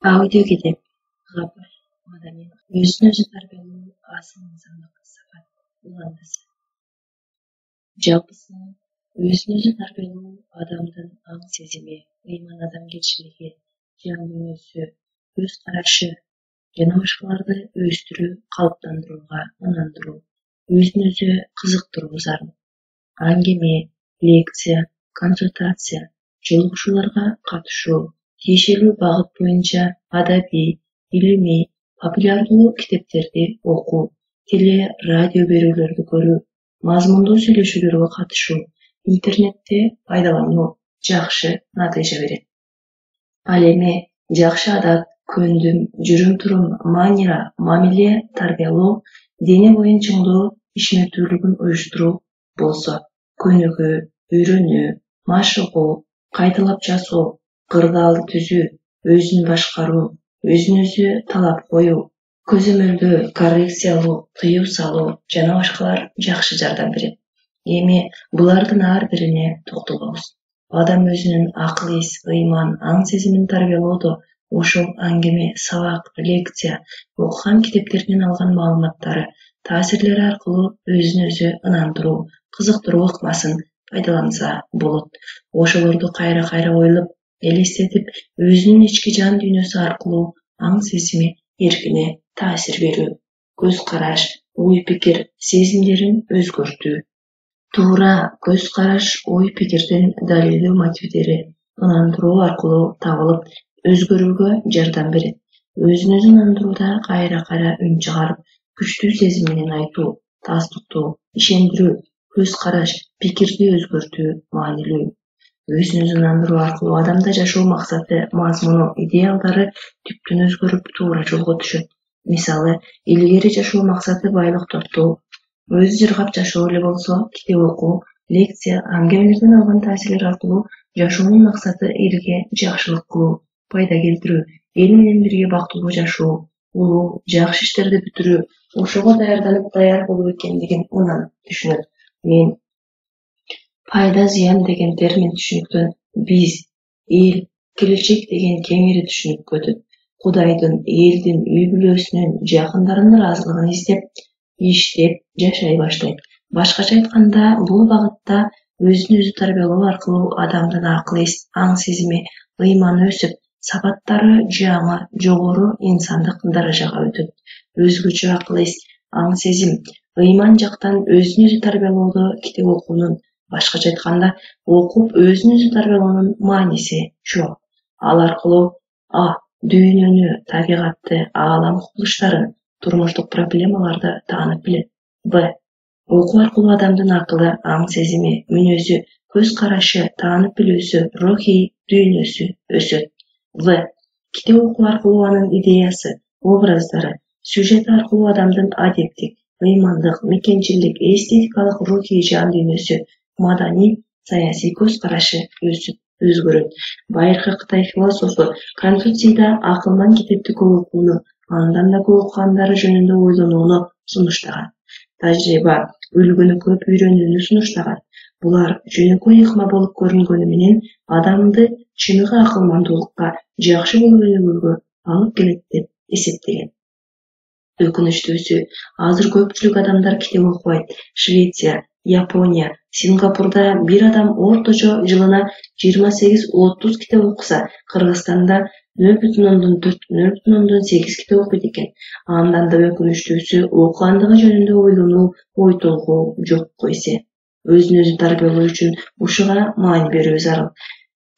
Аудиогиде ғабыр маданин өзін өзі тәрбиелеу асыл нысандық сағат ұландысы. Жалпысы өзін өзі тәрбиелеу адамдың аң сезімі, иман адамгершілігі, жан дүниесі, көз қарашы, және башқаларды өстіру, қалыптандыруға ынандыру, өзін өзі қызықтыру зарын. Әңгіме, лекция, консультация, жолығушыларға қатышу, тиешелі бағыт бойынша адаби, илими, популярдуу китептерди оқу, теле, радио берүүлөрдү көрүү, мазмундуу сүйлөшүүлөргө катышуу, интернетте пайдалануу жакшы натыйжа берет. Ал эми жакшы адат, көндүм, жүрүм-турум, манера, мамиле тарбиялоо, дене боюн чыңдоо, ишмердүүлүгүн уюштуруу болсо, көнүгүү, үйрөнүү, машыгуу, кайталап жасоо, кырдаал түзүү, өзүн башкаруу, өзүн өзү талап коюу, көзөмөлдөө, коррекциялоо, тыюу салуу жана башкалар жакшы жардам берет. Эми булардын ар бирине токтолобуз. Адам өзүнүн акыл-эс, ыйман, аң сезимин тарбиялоодо ошол аңгеме, сабак, лекция, окуган китептеринен алган маалыматтары, таасирлери аркылуу өзүн өзү ынандыруу, кызыктыруу ыкмасын пайдаланса болот. Ошолорду кайра-кайра ойлоп, элестетип, өзүнүн ички жан дүйнөсү аркылуу аң сезими эркине таасир берүү, көз караш, ой пикир, сезимдерин өзгөртүү. Туура көз караш, ой пикирдин далилдөө мотивдери ынандыруу аркылуу табылып, өзгөрүүгө жардам берет. Өзүн өзү ынандырууда кайра-кайра үн чыгарып, күчтүү сезим менен айтуу, тастыктоо, ишендирүү, көз караш, пикирди өзгөртүү маанилүү. Өзүн өзү ынандыруу аркылуу адамда жашоо максаты, мазмуну, идеалдары түптөн өзгөрүп туура жолго түшөт. Мисалы, илгери жашоо максаты байлык топтоо, өзү жыргап жашоо эле болсо, китеп окуу, лекция, аңгемелерден алган таасирлер аркылуу жашоонун максаты элге жакшылык кылуу, пайда келтирүү, эл менен бирге бактылуу жашоо, улуу, жакшы иштерди бүтүрүү, ошого даярданып даяр болуу экендигин унанып түшүнөт. Мен пайда зыян деген термин түшүнүктөн биз, эл, келечек деген кеңири түшүнүккө өтөт. Кудайдын, элдин, үй бүлөсүнүн, жакындарынын ыраазылыгын издеп, иштеп, жашай баштайт. Башкача айтканда, бул багытта өзүн өзү тарбиялоо аркылуу адамдын акыл-эс, аң сезими, ыйманы өсүп, сапаттары жаңы, жогору инсандык даражага өтөт. Өзгөчө акыл-эс, аң сезим, ыйман жактан өзүн өзү тарбиялоодо китеп окуунун, башкача айтканда, окуп өзүн өзү тарбиялоонун мааниси чоң. Ал аркылуу А. Дүйнөнү, табигатты, аалам кубулуштарын, турмуштук проблемаларды таанып билет. Б. Окуу аркылуу адамдын акылы, аң сезими, мүнөзү, көз карашы, таанып билүүсү, рухий дүйнөсү өсөт. В. Китеп окуу аркылуу анын идеясы, образдары, сюжети аркылуу адамдын адептик, ыймандык, мекенчилик, эстетикалык, рухий жан дүйнөсү, маданий, саясий көз карашы өсүп, өзгөрөт. Байыркы Кытай философу Конфуций да акылман китепти көп окууну, андан да көп окугандары жөнүндө ойлонууну сунуштаган. Тажрыйба өлгөнү көп үйрөнүүнү сунуштаган. Булар жөнөкөй ыкма болуп көрүнгөнү менен адамды чыныгы акылмандуулукка, жакшы болуп өнүгүүгө алып келет деп эсептеген. Өкүнүчтүүсү, азыр көпчүлүк адамдар китеп окубайт. Швеция, Япония, Сингапурда бир адам орточо жылына 28-30 китеп окуса, Кыргызстанда 0,4, 0,8 китеп окуйт экен. Андан да өкүнүчтүүсү, окугандыгы жөнүндө ойлонуу, ой толгоо жок койсе. Өзүн өзү тарбиялоо үчүн ушуга маани берүү зарыл.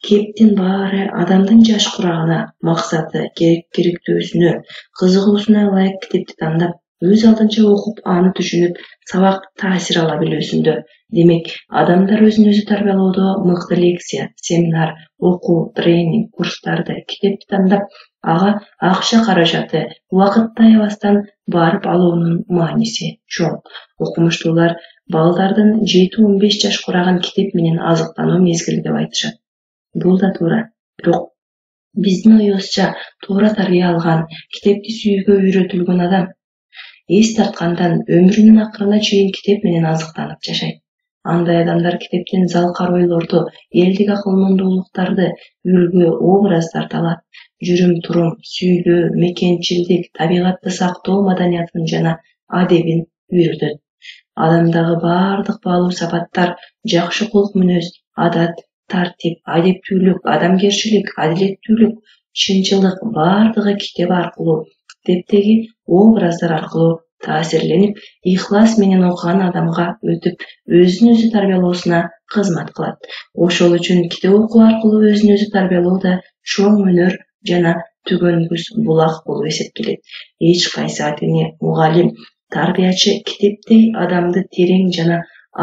Кептин баары адамдын жаш курагына, максаты, керектүүсүнө, кызыгуусуна ылайык китепти тандап, өз алдынча окуп, аны түшүнүп, сабак таасир ала билүүсүндө. Демек, адамдар өзүн өзү тарбиялоодо мыкты лекция, семинар, окуу, тренинг, курстарды, китепти тандап, ага акча каражаты, убакытты аябастан барып алуунун мааниси чоң. Окумуштуулар балдардын 7-15 жаш кураган китеп менен азыктануу мезгили деп айтышат. Бул да туура. Бирок биздин оюбузча туура тарбия алган, китепти сүйүүгө үйрөтүлгөн адам эс тарткандан өмүрүнүн акырына чейин китеп менен азыктанып жашайт. Андай адамдар китептен залкар ойлорду, элдик акылмандуулуктарды, үлгү, образдарды алат. Жүрүм-турум, сүйлөө, мекенчилдик, табигатты сактоо маданиятын жана адебин үйрөтөт. Адамдагы баардык баалуу сапаттар, жакшы кулк мүнөз, адат, тартип, адептүүлүк, адамгерчилик, адилеттүүлүк, чынчылык баардыгы китеп аркылуу, китептеги образдар аркылуу таасирленип, ихлас менен окуган адамга өтүп, өзүн өзү тарбиялоосуна кызмат кылат. Ошол үчүн китеп окуу аркылуу өзүн өзү тарбиялоо да чоң өнөр жана түгөнгүс булак болуп эсептелет. Эч кайсы ата-эне, мугалим, тарбиячы китептей адамды терең жана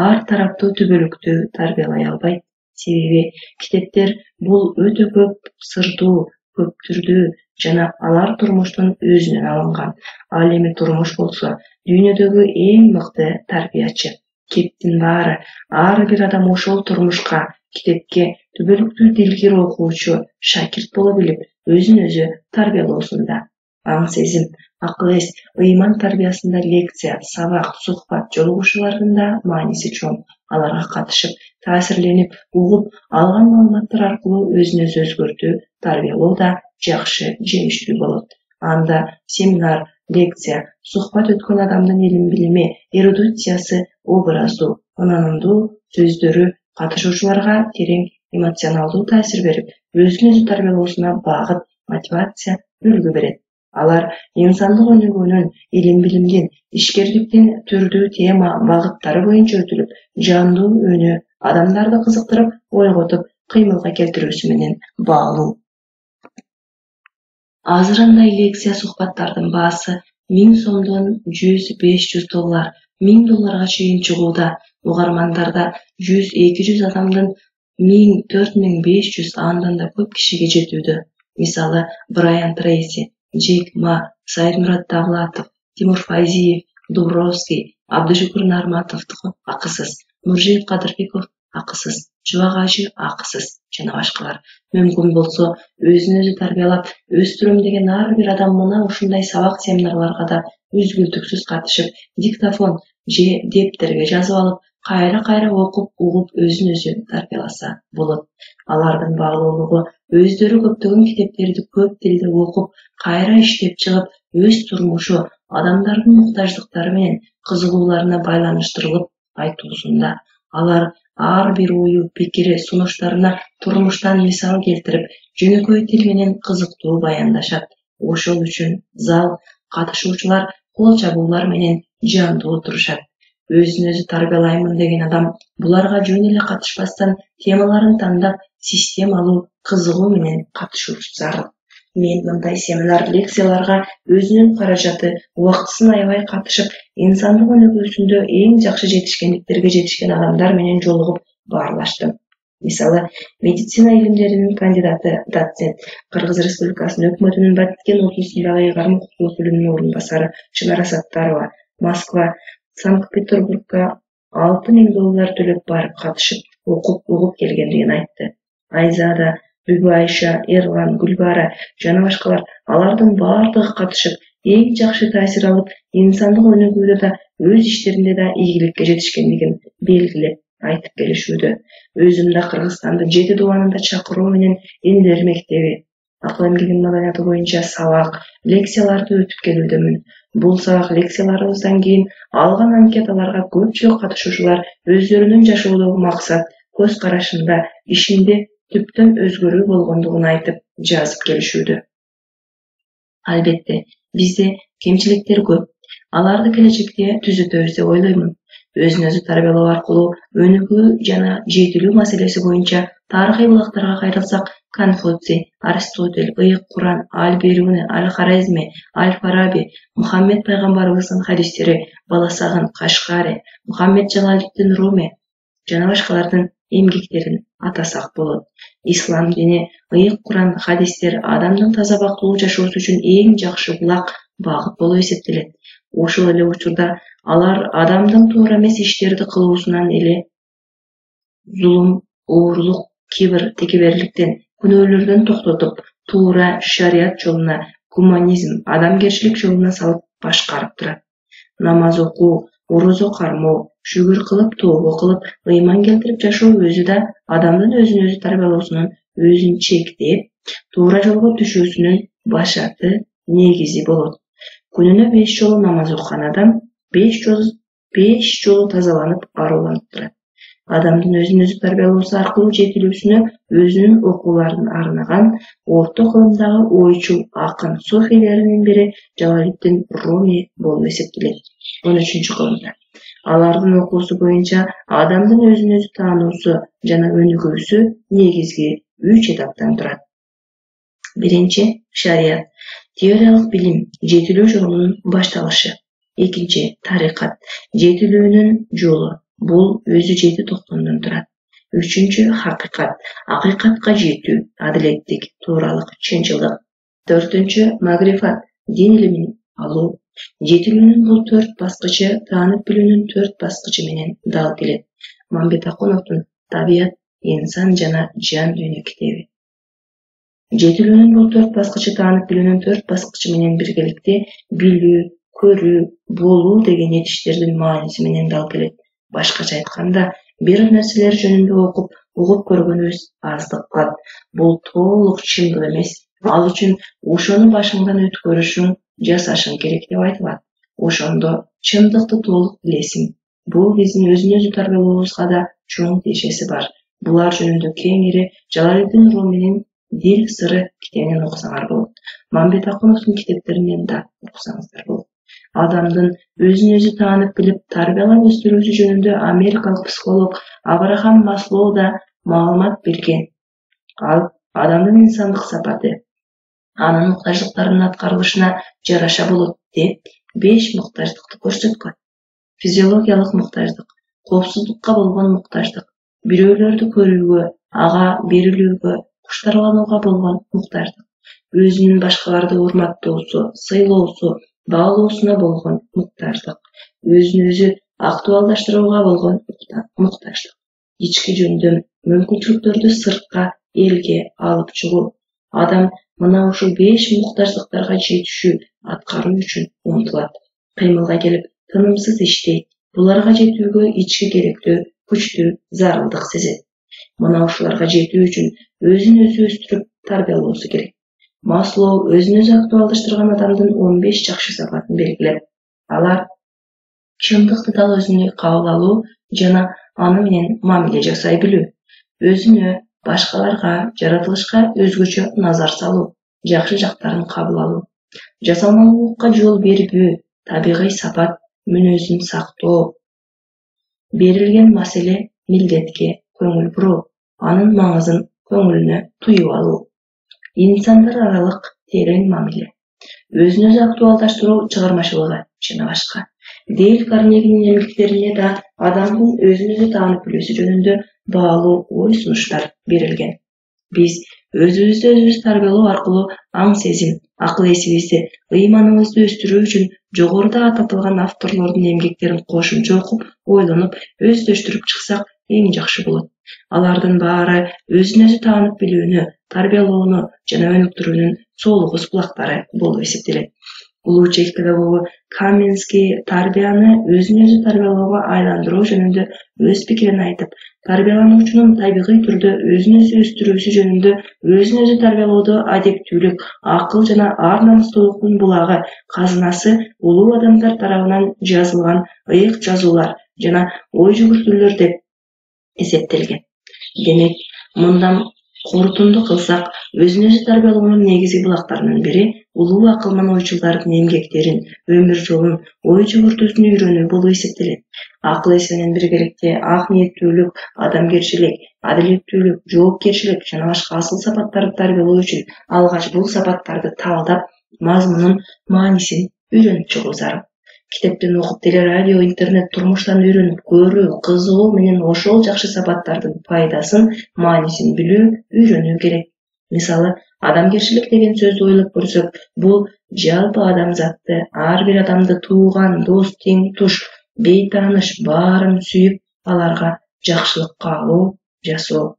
ар тараптуу түбөлүктүү тарбиялай албайт. Себеби китептер бул өтө көп сырдуу, көп түрдүү жана алар турмуштун өзүнөн алынган. Ал эми турмуш болсо дүйнөдөгү эң мыкты тарбиячы. Кептин баары, ар бир адам ошол турмушка, китепке түбөлүктүү дилгир окуучу, шакирт боло билип, өзүн өзү тарбиялоосунда. Аң сезим, акыл эс, ыйман тарбиясында лекция, сабак, сухбат, жолугушуулардын да мааниси чоң. Аларга катышып, таасирленип, угуп, алган маалыматтар аркылуу өзүн өзү өзгөртүү, тарбиялоо да жакшы, жемиштүү болот. Анда семинар, лекция, сухбат өткөн адамдын илим билими, эрудициясы образдуу, ынанымдуу сөздөрү катышуучуларга терең эмоционалдуу таасир берип, өзүн өзү тарбиялоосуна багыт, мотивация, үлгү берет. Алар инсандык өнүгүүнүн, илим билимдин, ишкерликтин түрдүү тема багыттары боюнча өтүлүп, жандуу өнү, адамдарды кызыктырып, ойготуп, кыймылга келтирүүсү менен баалуу. Азыр андай лекция сухбаттардын баасы 1000 сомдон $100–500, $1000 чейин чыгууда. Угармандарда 100–200 адамдын 1000–4500 андан да көп кишиге жетүүдө. Мисалы, Брайан Трейси, Джек Ма, Сайдмурат Давлатов, Тимур Файзиев, Дубровский, Абдышукур Нарматовдук акысыз, Нуржейит Кадырбеков акысыз, Жубагачы акысыз жана башкалар. Мүмкүн болсо, өзүн өзү тарбиялап, өстүрөм деген ар бир адам мына ушундай сабак семинарларга да үзгүлтүксүз катышып, диктофон же дептерге жазып алып, кайра окуп, угуп, өзүн өзү тарбияласа болот. Алардын баалуулугу өздөрү көптөгөн китептерди көп тилде окуп, кайра иштеп чыгып, өз турмушу, адамдардын муктаждыктары менен кызыгууларына байланыштырылып айтуусунда. Алар ар бир ою, пикири, сунуштарына турмуштан мисал келтирип, жөнөкөй тил менен кызыктуу баяндашат. Ошол үчүн зал, катышуучулар кол чабуулар менен жандуу турушат. Өзүн өзү тарбиялаймын деген адам буларга жөн эле катышпастан темаларын тандап, системалуу, кызыгуу менен катышуучу зарыл. Мен мындай семинар, лекцияларга өзүнүн каражаты, убактысын аябай катышып, инсандык өнүгүүсүндө эң жакшы жетишкендиктерге жетишкен адамдар менен жолугуп баарлаштым. Мисалы, медицина илимдеринин кандидаты, доцент, Кыргыз Республикасынын өкмөтүнүн Баткен облусундагы Ыйгарым укук бөлүмүнүн орун басары Чынара Саттарова, Москва, Санкт-Петербургга $6000 төлөп барып катышып, окуп, угуп келгендигин айтты. Айзада, Бүбү Айша, Эрлан, Гүлбара жана башкалар алардын баардыгы катышып, эң жакшы таасир алып, инсандык өнүгүүдө да, өз иштеринде да ийгиликке жетишкендигин белгилеп айтып келишүүдө. Өзүм да Кыргызстандын 7 дубанында чакыруу менен Эндер мектеби, акыл эмгегинин маданияты боюнча сабак, лекцияларды өтүп келүүдөмүн. Бул сабак лекцияларыбыздан кийин алган анкеталарга көпчүлүк катышуучулар өздөрүнүн жашоодогу максат, көз карашында, ишинде түптөн өзгөрүү болгондугун айтып, жазып келишүүдө. Албетте, бизде кемчиликтер көп. Аларды келечекте түзөтөбүз деп ойлоймун. Өзүн өзү тарбиялоо аркылуу өнүгүү жана жетилүү маселеси боюнча тарыхый булактарга кайрылсак, Конфуций, Аристотель, Ыйык Куран, Аль-Беруни, Аль-Хорезми, Аль-Фараби, Мухаммед пайгамбарыбыздын хадистери, Баласагын, Кашкари, Мухаммед Жалалдин Руми жана башкалардын эмгектерин атасак болот. Ислам дини, Ыйык Куран, хадистер адамдын таза бактылуу жашоосу үчүн эң жакшы булак, багыт болуп эсептелет. Ошол эле учурда алар адамдын туура эмес иштерди кылуусунан эле зулум, оорлук, кибр, текеберликтен, күнөөлөрдөн токтотуп, туура шарият жолуна, гуманизм, адамгерчилик жолуна салып башкарып турат. Намаз окуу, орозо кармоо, шүгүр кылып, тообо кылып, ыйман келтирип жашоо өзү да адамдын өзүн өзү тарбиялоосунун өзүн чектеп, туура жолго түшүүсүнүн башарты негизи болот. Күнүнө 5 жолу намаз окуган адам 5 жолу тазаланып, аруланып турат. Адамдын өзүн өзү тарбиялоосу аркылуу жетилүүсүнө өзүнүн окууларын арнаган орто кылымдагы ойчу акын суфийлеринин бири Жалалиддин Руми болуп эсептелет. 13-кылымда. Алардын окуусу боюнча адамдын өзүн өзү таануусу жана өнүгүүсү негизги 3 этаптан турат. Биринчи — шарият, теориялык билим, жетилүү жолунун башталышы. Экинчи — тарикат, жетилүүнүн жолу. Бул өзү 7 токтомдон турат. Үчүнчү — хакыйкат, акыйкатка жетүү, адилеттик, тууралык, чынчылык. Төртүнчү — магрифат, дин илимин алуу. Жетилүүнүн бул 4 баскычы таанып билүүнүн 4 баскычы менен дал келет. Мамбет Акуновдун Табият, инсан жана жан дүйнө китеби. Жетилүүнүн бул 4 баскычы таанып билүүнүн 4 баскычы менен биргеликте билүү, көрүү, болуу деген этиштердин мааниси менен дал келет. Башкача айтканда, бир нерселер жөнүндө окуп, угуп көргөнүбүз аздык кылат. Бул толук чындык эмес. Ал үчүн ошону башыңдан өткөрүшүң, жасашың керек деп айтылат. Ошондо чындыкты толук билесиң. Бул биздин өзүн өзү тарбиялообузга да чоң тиешеси бар. Булар жөнүндө кеңири Жалалиддин Руминин Дил сыры китебинен окусаңар болот. Мамбет Акуновдун китептеринен да окусаңыздар болот. Адамдын өзүн өзү таанып билип, тарбиялап өстүрүүсү жөнүндө америкалык психолог Абрахам Маслоу да маалымат берген. Ал адамдын инсандык сапаты анын муктаждыктарынын аткарылышына жараша болот деп 5 муктаждыкты көрсөткөн. Физиологиялык муктаждык, коопсуздукка болгон муктаждык, бирөөлөрдү көрүүгө, ага берилүүгө, куштарланууга болгон муктаждык, өзүнүн башкаларды урматтоосу, сыйлоосу, баалоосуна болгон муктаждык, өзүн өзү актуалдаштырууга болгон муктаждык, ички жөндөм, мүмкүнчүлүктөрдү сыртка, элге алып чыгуу. Адам мына ушул 5 муктаждыктарга жетишүү, аткаруу үчүн умтулат. Кыймылга келип, тынымсыз иштейт. Буларга жетүүгө ички керектөө, күчтүү зарылдык сезет. Мына ушуларга жетүү үчүн өзүн өзү өстүрүп тарбиялоосу керек. Маслоу өзүн өзү актуалдаштырган адамдын 15 жакшы сапатын белгилеп. Алар чындыкты дал өзүнө кабыл алуу жана аны менен мамиле жасай билүү, өзүнө, башкаларга, жаратылышка өзгөчө назар салуу, жакшы жактарын кабыл алуу, жасалмалуулукка жол бербөө, табигый сапат, мүнөзүн сактоо, берилген маселе, милдетке көңүл буруу, анын маңызын көңүлүнө туюп алуу, инсандар аралык терең мамиле, өзүн өзү актуалдаштыруу чыгармачылыгы жана башка. Дейл Карнегинин эмгектерине да адамдын өзүн өзү таанып билүүсү жөнүндө баалуу ой сунуштар берилген. Биз өзүбүздү өзүбүз тарбиялоо аркылуу аң сезим, акыл эсибизди, ыйманыбызды өстүрүү үчүн жогоруда аталган авторлордун эмгектерин кошумча окуп, ойлонуп, өздөштүрүп чыксак эң жакшы болот. Алардын баары өзүн өзү таанып билүүнү, тарбиялоону жана өнүктүрүүнүн солугуз булактары болуп эсептелет. Улуучек педагогу Каменский тарбияны өзүн өзү тарбиялоого айландыруу жөнүндө өз пикирин айтып, тарбиялануучунун табигый түрдө өзүн өзү өстүрүүсү жөнүндө өзүн өзү тарбиялоодо адептүүлүк, акыл жана ар намустуулуктун булагы, казынасы улуу адамдар тарабынан жазылган ыйык жазуулар жана ой жүгүртүүлөр деп эсептелген. Демек, мындан корутунду кылсак, өзүн өзү тарбиялоонун негизги булактарынын бири улуу акылман ойчулдардын эмгектерин, өмүр жолун, ой жүгүртүүсүн үйрөнүү болуп эсептелет. Акыл эси менен биргеликте ак ниеттүүлүк, адамгерчилик, адилеттүүлүк, жоопкерчилик жана башка асыл сапаттарды тарбиялоо үчүн алгач бул сапаттарды талдап, мазмунун, маанисин үйрөнүп чыгуу зарыл. Китептен окуп, телерадио, интернет, турмуштан үйрөнүп көрүү, кызыгуу менен ошол жакшы сапаттардын пайдасын, маанисин билүү, үйрөнүү керек. Мисалы, адамгерчилик деген сөздү ойлоп көрсөк, бул жалпы адамзатты, ар бир адамды тууган, дос, тең туш, бейтааныш баарын сүйүп, аларга жакшылык каалоо, жасоо.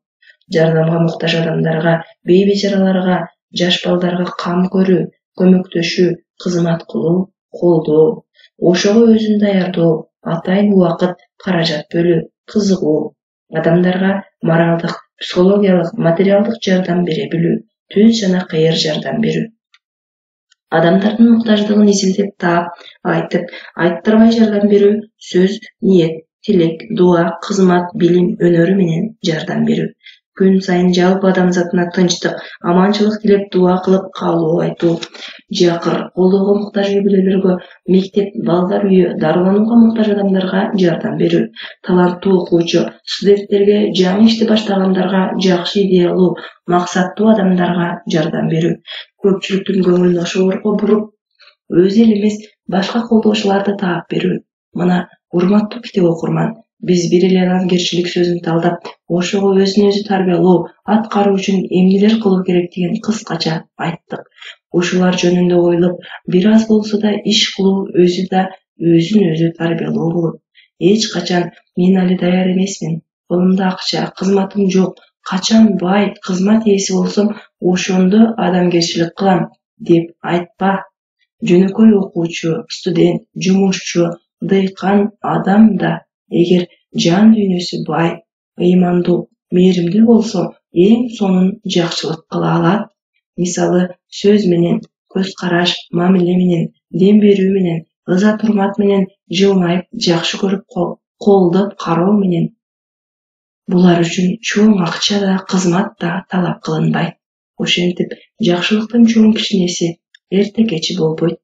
Жардамга муктаж адамдарга, бейбечараларга, жаш балдарга кам көрүү, көмөктөшүү, кызмат кылуу, колдоо, ошого өзүн даярдоо, атайын убакыт, каражат бөлүү, кызыгуу, адамдарга моралдык, психологиялык, материалдык жардам бере билүү, түз жана кыйыр жардам берүү. Адамдардын муктаждыгын изилдеп таап, айтып, айттырбай жардам берүү, сөз, ниет, тилек, дуа, кызмат, билим, өнөрү менен жардам берүү. Күн сайын жалпы адамзатына тынчтык, аманчылык тилеп дуа кылып каалоо айтуу. Жакыр, колдоого муктаж үй-бүлөлөргө, мектеп, балдар үйү, дарыланууга муктаж адамдарга жардам берүү. Таланттуу окуучу, студенттерге, жаңы ишти баштагандарга, жакшы идеялуу, максаттуу адамдарга жардам берүү. Көпчүлүктүн көңүлүн ошолорго буруп, өзү эле эмес, башка колдоочуларды таап берүү. Мына, урматтуу китеп окурман, биз бир эле адамгерчилик сөзүн талдап, ошого өзүн өзү тарбиялоо, аткаруу үчүн эмнелер кылуу керектигин кыскача айттык. Ушулар жөнүндө ойлоп, бир аз болсо да иш кылуу өзү да өзүн өзү тарбиялоо болот. Эч качан мен али даяр эмесмин, колумда акча, кызматым жок, качан бай, кызмат ээси болсом, ошондо адамгерчилик кылам деп айтпа. Жөнөкөй окуучу, студент, жумушчу, дыйкан адам да эгер жан дүйнөсү бай, ыймандуу, мээримдүү болсо, эң сонун жакшылык кыла алат. Мисалы, сөз менен, көз караш, мамиле менен, дем берүү менен, ыза турмат менен, жылмайып, жакшы көрүп колдоп кароо менен. Булар үчүн чоң акча да, кызмат да талап кылынбайт. Ошентип, жакшылыктын чоң кичинеси эрте кечи болбойт.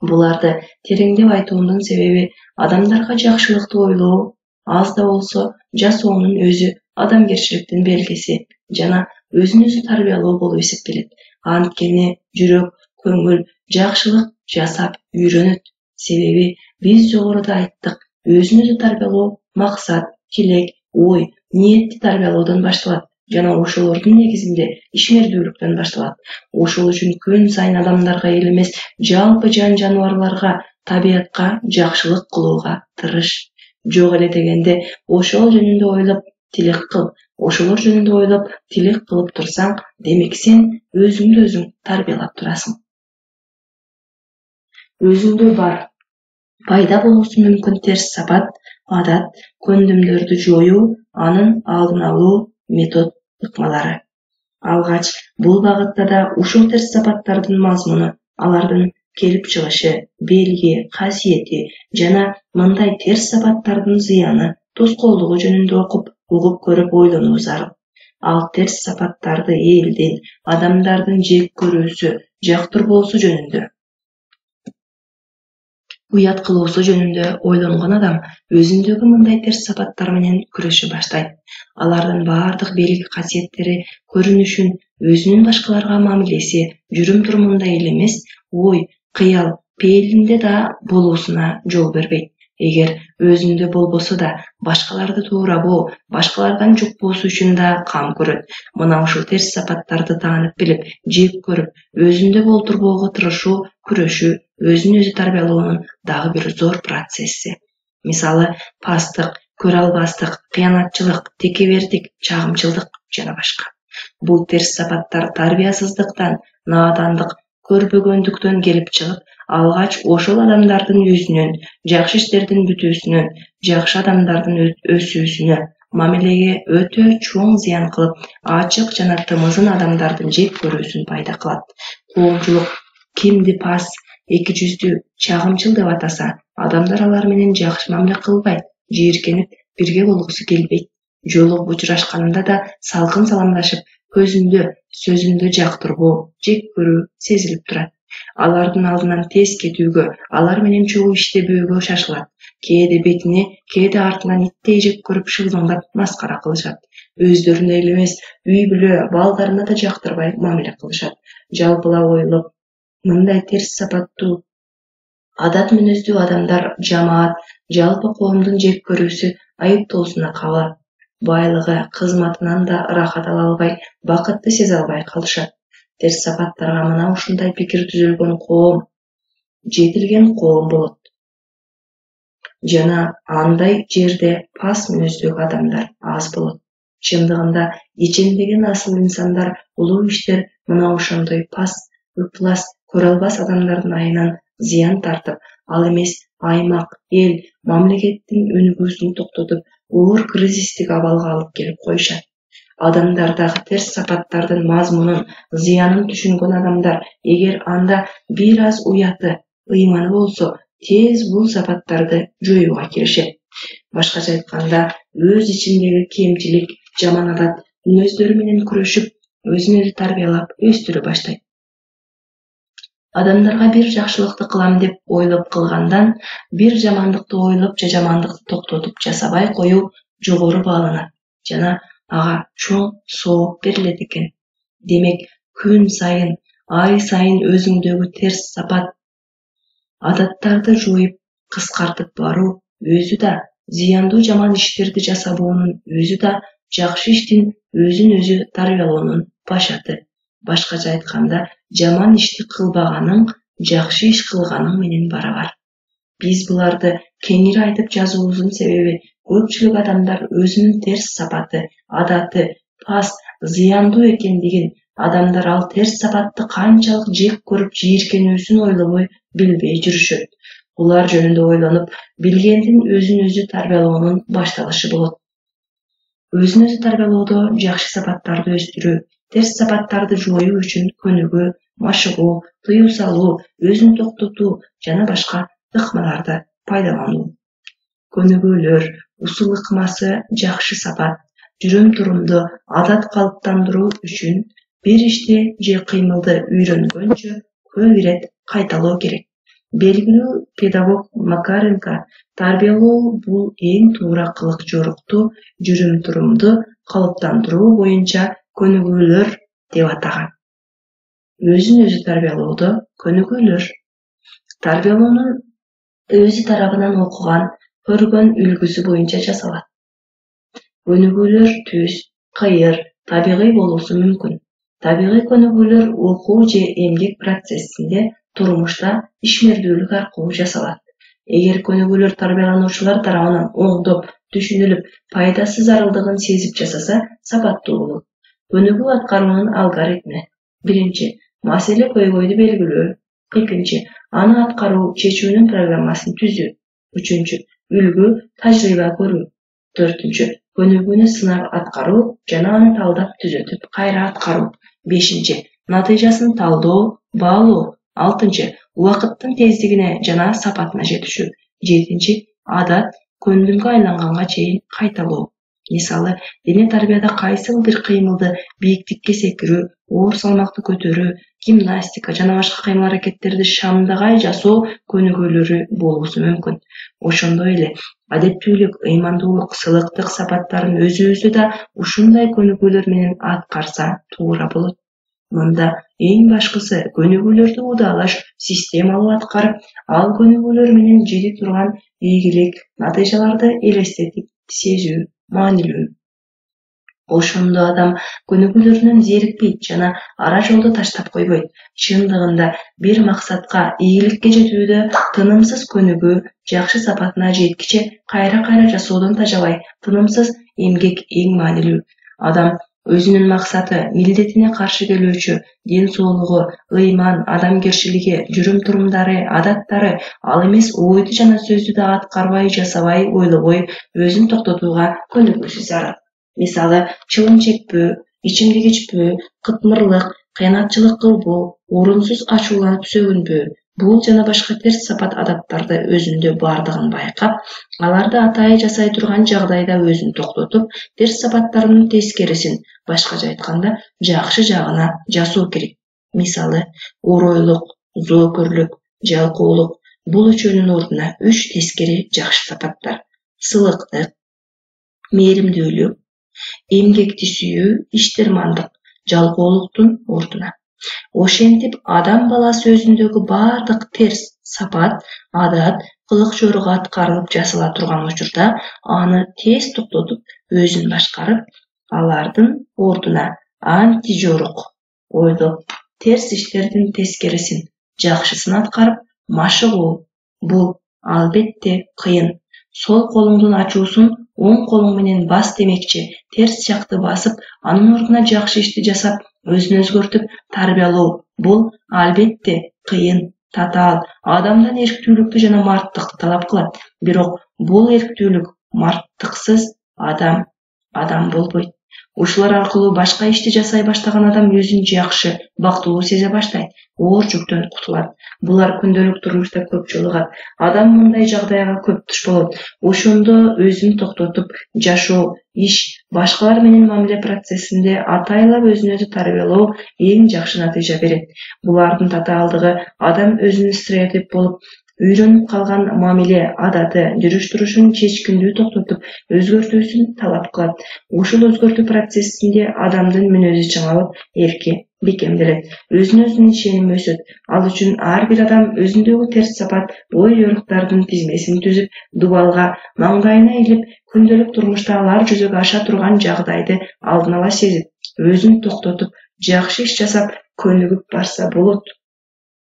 Буларды тереңдеп айтуумдун себеби адамдарга жакшылыкты ойлоо, аз да болсо жасоонун өзү адамгерчиликтин белгиси жана өзүн өзү тарбиялоо болуп эсептелет. Анткени жүрөк, көңүл жакшылык жасап үйрөнөт. Себеби биз жогоруда айттык, өзүн өзү тарбиялоо максат, тилек, ой, ниетти тарбиялоодон башталат жана ошолордун негизинде ишмердүүлүктөн башталат. Ошол үчүн күн сайын адамдарга эле эмес, жалпы жан жаныбарларга, табиятка жакшылык кылууга тырыш. Жок эле дегенде, ошол жөнүндө ойлоп, тилек кыл. Ошолор жөнүндө ойлоп, тилек кылып турсаң, демек сен өзүңдү өзүң тарбиялап турасың. Өзүңдө бар, пайда болуусу мүмкүн терс сапат, адат, көндүмдөрдү жоюу, анын алдын алуу метод ыкмалары. Алгач, бул багытта да ушул терс сапаттардын мазмуну, алардын келип чыгышы, белги, касиети жана мындай терс сапаттардын зыяны, тоскоолдугу жөнүндө окуп, угуп көрүп ойлонуу зарыл. Ал терс сапаттарды элдин, адамдардын жек көрүүсү, жактырбоосу жөнүндө, уят кылуусу жөнүндө ойлонгон адам өзүндөгү мындай терс сапаттар менен күрөшө баштайт. Алардын баардык белги касиеттери көрүнүшүн, өзүнүн башкаларга мамилеси, жүрүм-турумунда эле эмес, ой, кыял, пейилинде да болуусуна жол бербейт. Эгер өзүндө болбосо да, башкаларды туурабоо, башкалардан жукпоосу үчүн да кам көрөт. Мына ушул терс сапаттарды таанып билип, жек көрүп, өзүндө болтурбоого тырышуу, күрөшүү, өзүн өзү тарбиялоонун дагы бир зор процесси. Мисалы, пасттык, көрө албастык, кыянатчылык, текебердик, чагымчылдык жана башка. Бул терс сапаттар тарбиясыздыктан, наадандык, көрбөгөндүктөн келип чыгып, алгач ошол адамдардын жүзүнөн, жакшы иштердин бүтүүсүнөн, жакшы адамдардын өсүүсүнө, мамилеге өтө чоң зыян кылып, ачык жана тымызын адамдардын жек көрүүсүн пайда кылат. Коомчулук кимди пас, эки жүздүү, чагымчыл деп атаса, адамдар алар менен жакшы мамиле кылбайт, жийиркенип, бирге болгусу келбейт. Жолугуп учурашканында да салкын саламдашып, көзүндө, сөзүндө жактырбоо, жек көрүү сезилип турат. Алардын алдынан тез кетүүгө, алар менен чогуу иштебөөгө шашылат. Кээде бетине, кээде артынан иттей жек көрүп шылдыңдап маскара кылышат. Өздөрүнө эле эмес, үй-бүлө, балдарына да жактырбай мамиле кылышат. Жалпылап ойлоп, мындай терс сапаттуу, адат мүнөздүү адамдар жамаат, жалпы коомдун жек көрүүсү, айыптоосуна кабылат. Байлыгы, кызматынан да ырахат ала албай, бакытты сезе албай калышат. Терс сапаттарга мына ушундай пикир түзүлгөн коом, жетилген коом болот. Жана андай жерде пас мүнөздөгү адамдар аз болот. Чындыгында ичемдеген асыл инсандар, улуу иштер мына ошондой пас, ыплас, көрө албас адамдардын айынан зыян тартып, ал эмес аймак, эл, мамлекеттин өнүгүүсүн токтотуп, оор кризистик абалга алып келип коюшат. Адамдардагы терс сапаттардын мазмунун, зыянын түшүнгөн адамдар, эгер анда бир аз уяты, ыйманы болсо, тез бул сапаттарды жоюуга киришет. Башкача айтканда, өз ичиндеги кемчилик, жаман адат, мүнөздөрү менен күрөшүп, өзүн өзү тарбиялап, өстүрө баштайт. Адамдарга бир жакшылыкты кылам деп ойлоп кылгандан, бир жамандыкты ойлоп же жамандыкты токтотуп жасабай коюу жогору бааланат жана ага чоң сооп берилет экен. Демек, күн сайын, ай сайын өзүңдөгү терс сапат, адаттарды жоюп, кыскартып баруу өзү да, зыяндуу жаман иштерди жасабоонун өзү да жакшы иштин өзүн өзү тарбиялоонун башаты. Башкача айтканда, жаман ишти кылбаганың жакшы иш кылганың менен барабар. Биз буларды кеңири айтып жазуубуздун себеби, көпчүлүк адамдар өзүнүн терс сапаты, адаты, пас, зыяндуу экендигин, адамдар ал терс сапатты канчалык жек көрүп жийиркенүүсүн ойлобой, билбей жүрүшөт. Булар жөнүндө ойлонуп, билгендин өзүн өзү тарбиялоонун башталышы болот. Өзүн өзү тарбиялоодо жакшы сапаттарды өстүрүү, терс сапаттарды жоюу үчүн көнүгүү, машыгуу, тыюу салуу, өзүн токтотуу жана башка ыкмаларды пайдалануу. Көнүгүүлөр, усул ыкмасы жакшы сапат, жүрүм-турумду адат калыптандыруу үчүн бир ишти же кыймылды үйрөнгөнчө көп ирет кайталоо керек. Белгилүү педагог Макаренко тарбиялоо бул эң туура кылык жорукту жүрүм-турумду калыптандыруу боюнча көнүгүүлөр деп атаган. Өзүн өзү тарбиялоодо көнүгүүлөр. Тарбиялоонун өзү тарабынан окуган, көргөн үлгүсү боюнча жасалат. Көнүгүүлөр түз, кыйыр, табигый болуусу мүмкүн. Табигый көнүгүүлөр окуу же эмгек процессинде, турмушта ишмердүүлүк аркылуу жасалат. Эгер көнүгүүлөр тарбиялануучулар тарабынан оңдоп, түшүнүлүп, пайдасы зарылдыгын сезип жасаса, сапаттуу болот. Көнүгүү аткаруунун алгоритми. Биринчи, маселе көйгөйдү белгилөө. Экинчи, аны аткаруу чечүүнүн программасын түзүү. Үчүнчү, үлгү, тажрыйба көрүү. Төртүнчү, көнүгүүнү сынап аткаруу жана аны талдап түзөтүп кайра аткаруу. Бешинчи, натыйжасын талдоо, баалоо. Алтынчы, убакыттын тездигине жана сапатына жетишүү. Жетинчи, адат көндүмгө айланганга чейин кайталоо. Мисалы, дене тарбияда кайсыл бир кыймылды бийиктикке секирүү, оор салмакты көтөрүү, гимнастика жана башка кыймыл-аракеттерди шамдагай жасоо көнүгүүлөрү болуусу мүмкүн. Ошондой эле, адептүүлүк, ыймандуулук, сылыктык сапаттарын өзүбүздө да ушундай көнүгүүлөр менен аткарса туура болот. Мында эң башкысы көнүгүүлөрдү удаалаш, системалуу аткарып, ал көнүгүүлөр менен жети турган ийгилик, натыйжаларды элестетип сезүү маанилүү. Ошондо адам көнүгүүлөрүнөн зерикпейт жана ара жолдо таштап койбойт. Чындыгында бир максатка, ийгиликке жетүүдө тынымсыз көнүгүү, жакшы сапатына жеткиче кайра-кайра жасоодон тажабай, тынымсыз эмгек эң маанилүү. Адам өзүнүн максаты, милдетине каршы келүүчү, ден соолугу, ыйман, адамгерчилиги, жүрүм-турумдары, адаттары, ал эмес ойду жана сөздү да аткарбай, жасабай, ойлобой, өзүн токтотууга көнүгүүсү зарыл. Мисалы, чылым чекпөө, ичимдик ичпөө, кытмырлык, кыянатчылык кылбоо, орунсуз ачууланып сөгүнбөө. Бул жана башка терс сапат адаттарды өзүндө бардыгын байкап, аларды атайы жасай турган жагдайда өзүн токтотуп, терс сапаттарынын тескерисин, башкача айтканда, жакшы жагына жасоо керек. Мисалы, оройлук, зоокөрлүк, жалкоолук. Бул үчөөнүн ордуна 3 тескери жакшы сапаттар: сылыктык, мээримдүүлүк, эмгекти сүйүү, иштермандык, жалкоолуктун ордуна. Ошентип, адам баласы өзүндөгү бардык терс сапат, адат, кылык жорук аткарылып жасала турган учурда, аны тез токтотуп, өзүн башкарып, алардын ордуна антижорук, ойлоп, терс иштердин тескерисин, жакшысын аткарып, машыгуу. Бул албетте кыйын. Сол колуңдун ачуусун оң колуң менен бас демекчи, терс жакты басып, анын ордуна жакшы ишти жасап, өзүн өзгөртүп тарбиялоо. Бул албетте кыйын, татаал адамдан эрктүүлүктү жана марттыкты талап кылат. Бирок бул эрктүүлүк марттыксыз адам болбойт. Ушулар аркылуу башка ишти жасай баштаган адам өзүн жакшы, бактылуу сезе баштайт, оор жүктөн кутулат. Булар күндөлүк турмушта көп жолугат. Адам мындай жагдайга көп туш болот. Ошондо өзүн токтотуп, жашоо, иш, башкалар менен мамиле процессинде атайлап өзүн өзү тарбиялоо эң жакшы натыйжа берет. Булардын татаалдыгы адам өзүнүн стереотип болуп, үйрөнүп калган мамиле адаты, жүрүш-турушун чечкиндүү токтотуп, өзгөртүүсүн талап кылат. Ушул өзгөртүү процессинде адамдын мүнөзү чыңалып, эрки бекемделет, өзүнө ишеним өсөт. Ал үчүн ар бир адам өзүндөгү терс сапат ой-жоруктардын тизмесин түзүп, дубалга, маңдайына илип, күндөлүк турмушта алар жүзөгө аша турган жагдайды алдын ала сезип, өзүн токтотуп, жакшы иш жасап, көнүгүп барса болот.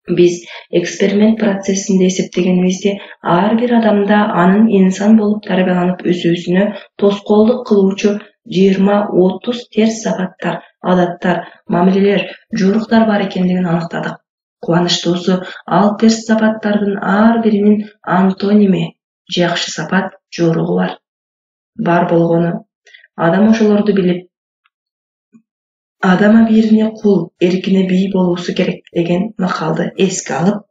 Биз эксперимент процессинде эсептегенибизде, ар бир адамда анын инсан болуп тарбияланып өсүүсүнө тоскоолдук кылуучу 20-30 терс сапаттар, адаттар, мамилелер, жоруктар бар экендигин аныктадык. Кубанычтуусу, ал терс сапаттардын ар биринин антоними, жакшы сапат, жоругу бар болгону. Адам ошолорду билип, адам абийирине кул, эркине бий болуусу керек деген макалды эске алып,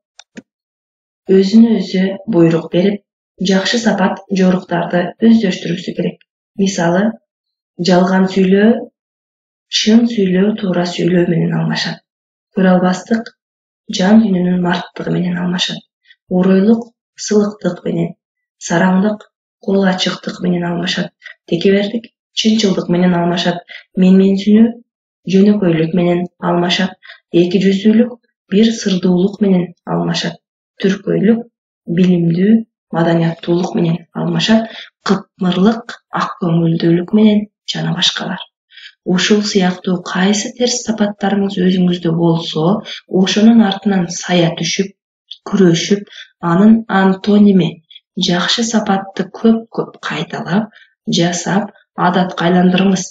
өзүнө өзү буйрук берип, жакшы сапат, жоруктарды өздөштүрүүсү керек. Мисалы, жалган сүйлөө, чын сүйлөө, туура сүйлөө менен алмашат. Көрө албастык, жан дүйнөнүн марттыгы менен алмашат. Оройлук, сылыктык менен, сараңдык, кол ачыктык менен алмашат. Текебердик, чынчылдык менен алмашат. Менменсинүү, жөнөкөйлүк менен алмашат. Эки жүздүүлүк, бир сырдуулук менен алмашат. Түркөйлүк, билимдүү, маданияттуулук менен алмашат. Кытмырлык, ак көңүлдүүлүк менен жана башкалар. Ушул сыяктуу кайсы терс сапаттарыңыз өзүңүздө болсо, ошонун артынан сая түшүп, күрөшүп, анын антоними, жакшы сапатты көп кайталап, жасап, адатка айландырыңыз.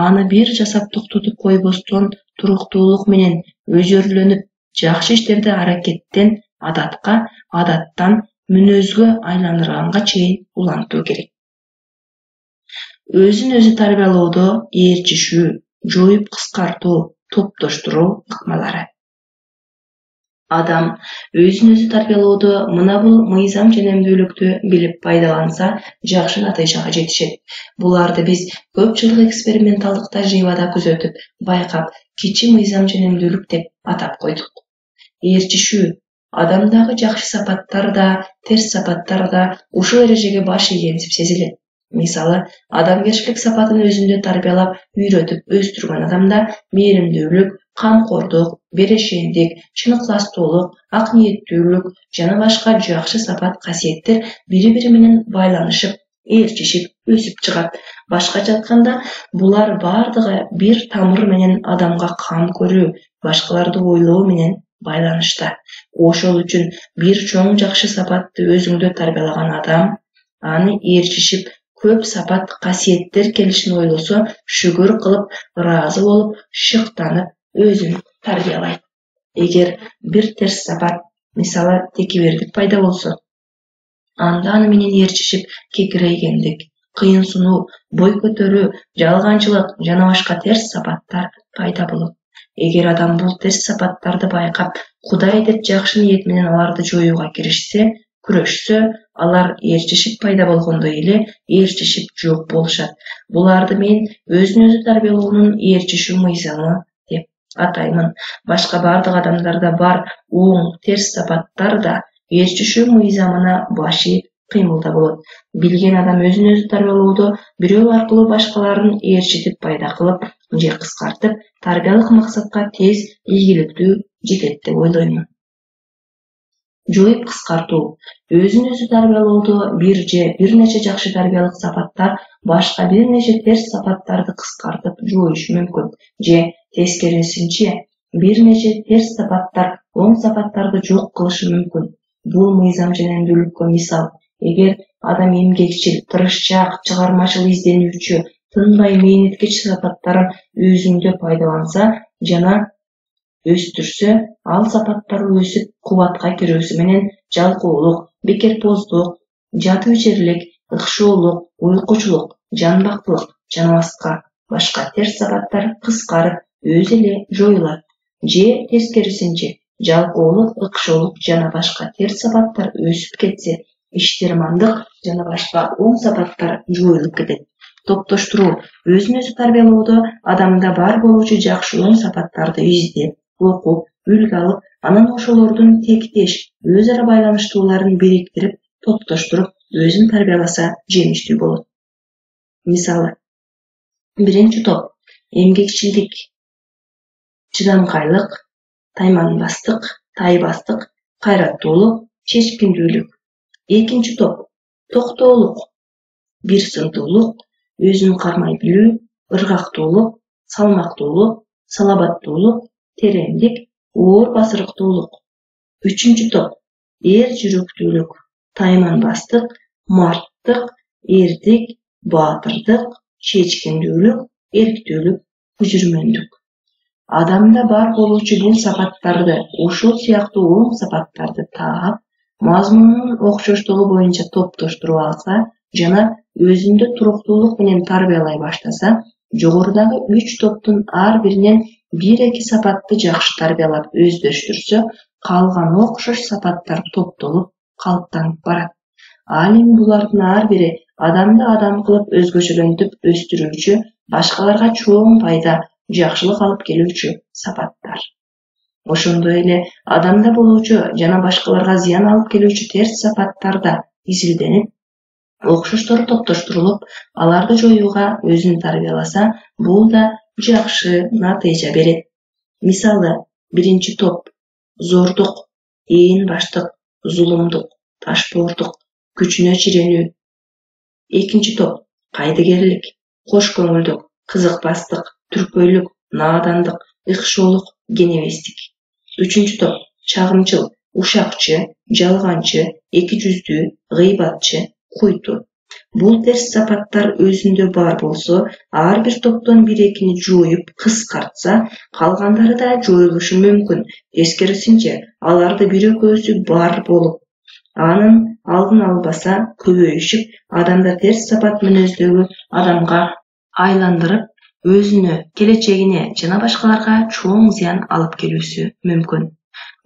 Аны бир жасап токтотуп койбостон, туруктуулук менен өзөрлөнүп, жакшы иштерди аракеттен адатка, адаттан мүнөзгө айландырганга чейин улантуу керек. Өзүн өзү тарбиялоодо ээрчишүү, жоюп кыскартуу, топтоштуруу ыкмалары. Адам өзүн өзү тарбиялоодо мына бул мыйзам ченемдүүлүктү билип пайдаланса, жакшы натыйжага жетишет. Буларды биз көп жылдык эксперименталдык тажрыйбада күзөтүп, байкап, кичи мыйзам ченемдүүлүк деп атап койдук. Ээрчишүү, адамдагы жакшы сапаттар да, терс сапаттар да ушул эрежеге баш ийгенсип сезилет. Мисалы, адамгерчилик сапатын өзүндө тарбиялап, үйрөтүп өстүргөн адамда мээримдүүлүк, камкордук, берешендик, чыныктастуулук, ак ниеттүүлүк жана башка жакшы сапат касиеттер бири-бири менен байланышып, ээрчишип, өсүп чыгат. Башкача айтканда, булар бардыгы бир тамыр менен адамга кам көрүү, башкаларды ойлоо менен байланышта. Ошол үчүн бир чоң жакшы сапатты өзүңдө тарбиялаган адам, аны ээрчишип, көп сапат касиеттер келишин ойлосо, шүгүр кылып, ыраазы болуп, шыктанып, өзүн тарбиялайт. Эгер бир терс сапат, мисалы, текебердик пайда болсо, анда аны менен ээрчишип, кекирейгендик, кыйын сунуу, бой көтөрүү, жалганчылык жана башка терс сапаттар пайда болот. Эгер адам бул терс сапаттарды байкап, Кудай деп жакшы ниет менен аларды жоюуга киришсе, күрөшсө, алар ээрчишип пайда болгондой эле ээрчишип жок болушат. Буларды мен өзүн өзү тарбиялоонун ээрчишүү мыйзамы деп атаймын. Башка бардык адамдарда бар оң терс сапаттар да ээрчишүү мыйзамына баш ийип кыймылда болот. Билген адам өзүн өзү тарбиялоодо бирөө аркылуу башкаларын ээрчитип пайда кылып же кыскартып, тарбиялык максатка тез, ийгиликтүү жетет деп ойлоймун. Жоюп кыскартуу. Өзүн өзү тарбиялоодо бир же бир нече жакшы тарбиялык сапаттар башка бир нече терс сапаттарды кыскартып жоюшу мүмкүн. Же тескерисинче, бир нече терс сапаттар оң сапаттарды жок кылышы мүмкүн. Бул мыйзам ченемдүүлүккө мисал. Эгер адам эмгекчил, тырышчаак, чыгармачыл изденүүчү, тынбай мээнеткич сапаттарын өзүндө пайдаланса жана өстүрсө, ал сапаттар өсүп, кубатка кирүүсү менен жалкоолук, бекерпоздук, жатыбычерлик, ыкшоолук, уйкучулук, жанбактылык жана башка терс сапаттар кыскарып, өзү эле жоюлат. Же тескерисинче, жалкоолук, ыкшоолук жана башка терс сапаттар өсүп кетсе, иштермандык жана башка оң сапаттар жоюлуп кетет. Топтоштуруу өзүн өзү тарбиялоодо адамда бар болуучу жакшы оң сапаттарды издеп, окуп, үлгү алып, анан ошолордун тектеш, өз ара байланыштууларын бириктирип, топтоштуруп, өзүн тарбияласа жемиштүү болот. Мисалы, биринчи топ эмгекчилдик, чыдамкайлык, тайманбастык, тайбастык, кайраттуулук, чечкиндүүлүк. Экинчи топ токтоолук, бир сындуулук, өзүн кармай билүү, ыргактуулук, салмактуулук, салабаттуулук, тереңдик, оор басырыктуулук. Үчүнчү топ эр жүрөктүүлүк, тайманбастык, марттык, эрдик, баатырдык, чечкиндүүлүк, эрктүүлүк, күжүрмөндүк. Адамда бар болуучу бул сапаттарды, ушул сыяктуу оң сапаттарды таап, мазмунунун окшоштугу боюнча топтоштуруп алса жана өзүндө туруктуулук менен тарбиялай баштаса, жогорудагы 3 топтун ар биринен 1-2 сапатты жакшы тарбиялап өздөштүрсө, калган окшош сапаттар топтолуп, калыптанып барат. Ал эми булардын ар бири адамды адам кылып өзгөчөлөнтүп өстүрүүчү, башкаларга чоң пайда, жакшылык алып келүүчү сапаттар. Ошондой эле адамда болуучу жана башкаларга зыян алып келүүчү терс сапаттар да изилденип, окшоштору топтоштурулуп, аларды жоюуга өзүн тарбияласа, бул да жакшы натыйжа берет. Мисалы, биринчи топ зордук, ээн баштык, зулумдук, ташпоордук, күчүнө чиренүү. Экинчи топ кайдыгерлик, кош көңүлдүк, кызыкпастык, түркөйлүк, наадандык, ыкшоолук, кенебестик. Үчүнчү топ чагымчыл, ушакчы, жалганчы, эки жүздүү, гыйбатчы, куйту. Бул терс сапаттар өзүндө бар болсо, ар бир топтон 1-2-ни жоюп, кыскартса, калгандары да жоюлушу мүмкүн. Тескерисинче, аларды 1-2 бар болуп, анын алдын албаса, көбөйүшүп, адамда терс сапат мүнөздөгү адамга айландырып, өзүнө, келечегине жана башкаларга чоң зыян алып келүүсү мүмкүн.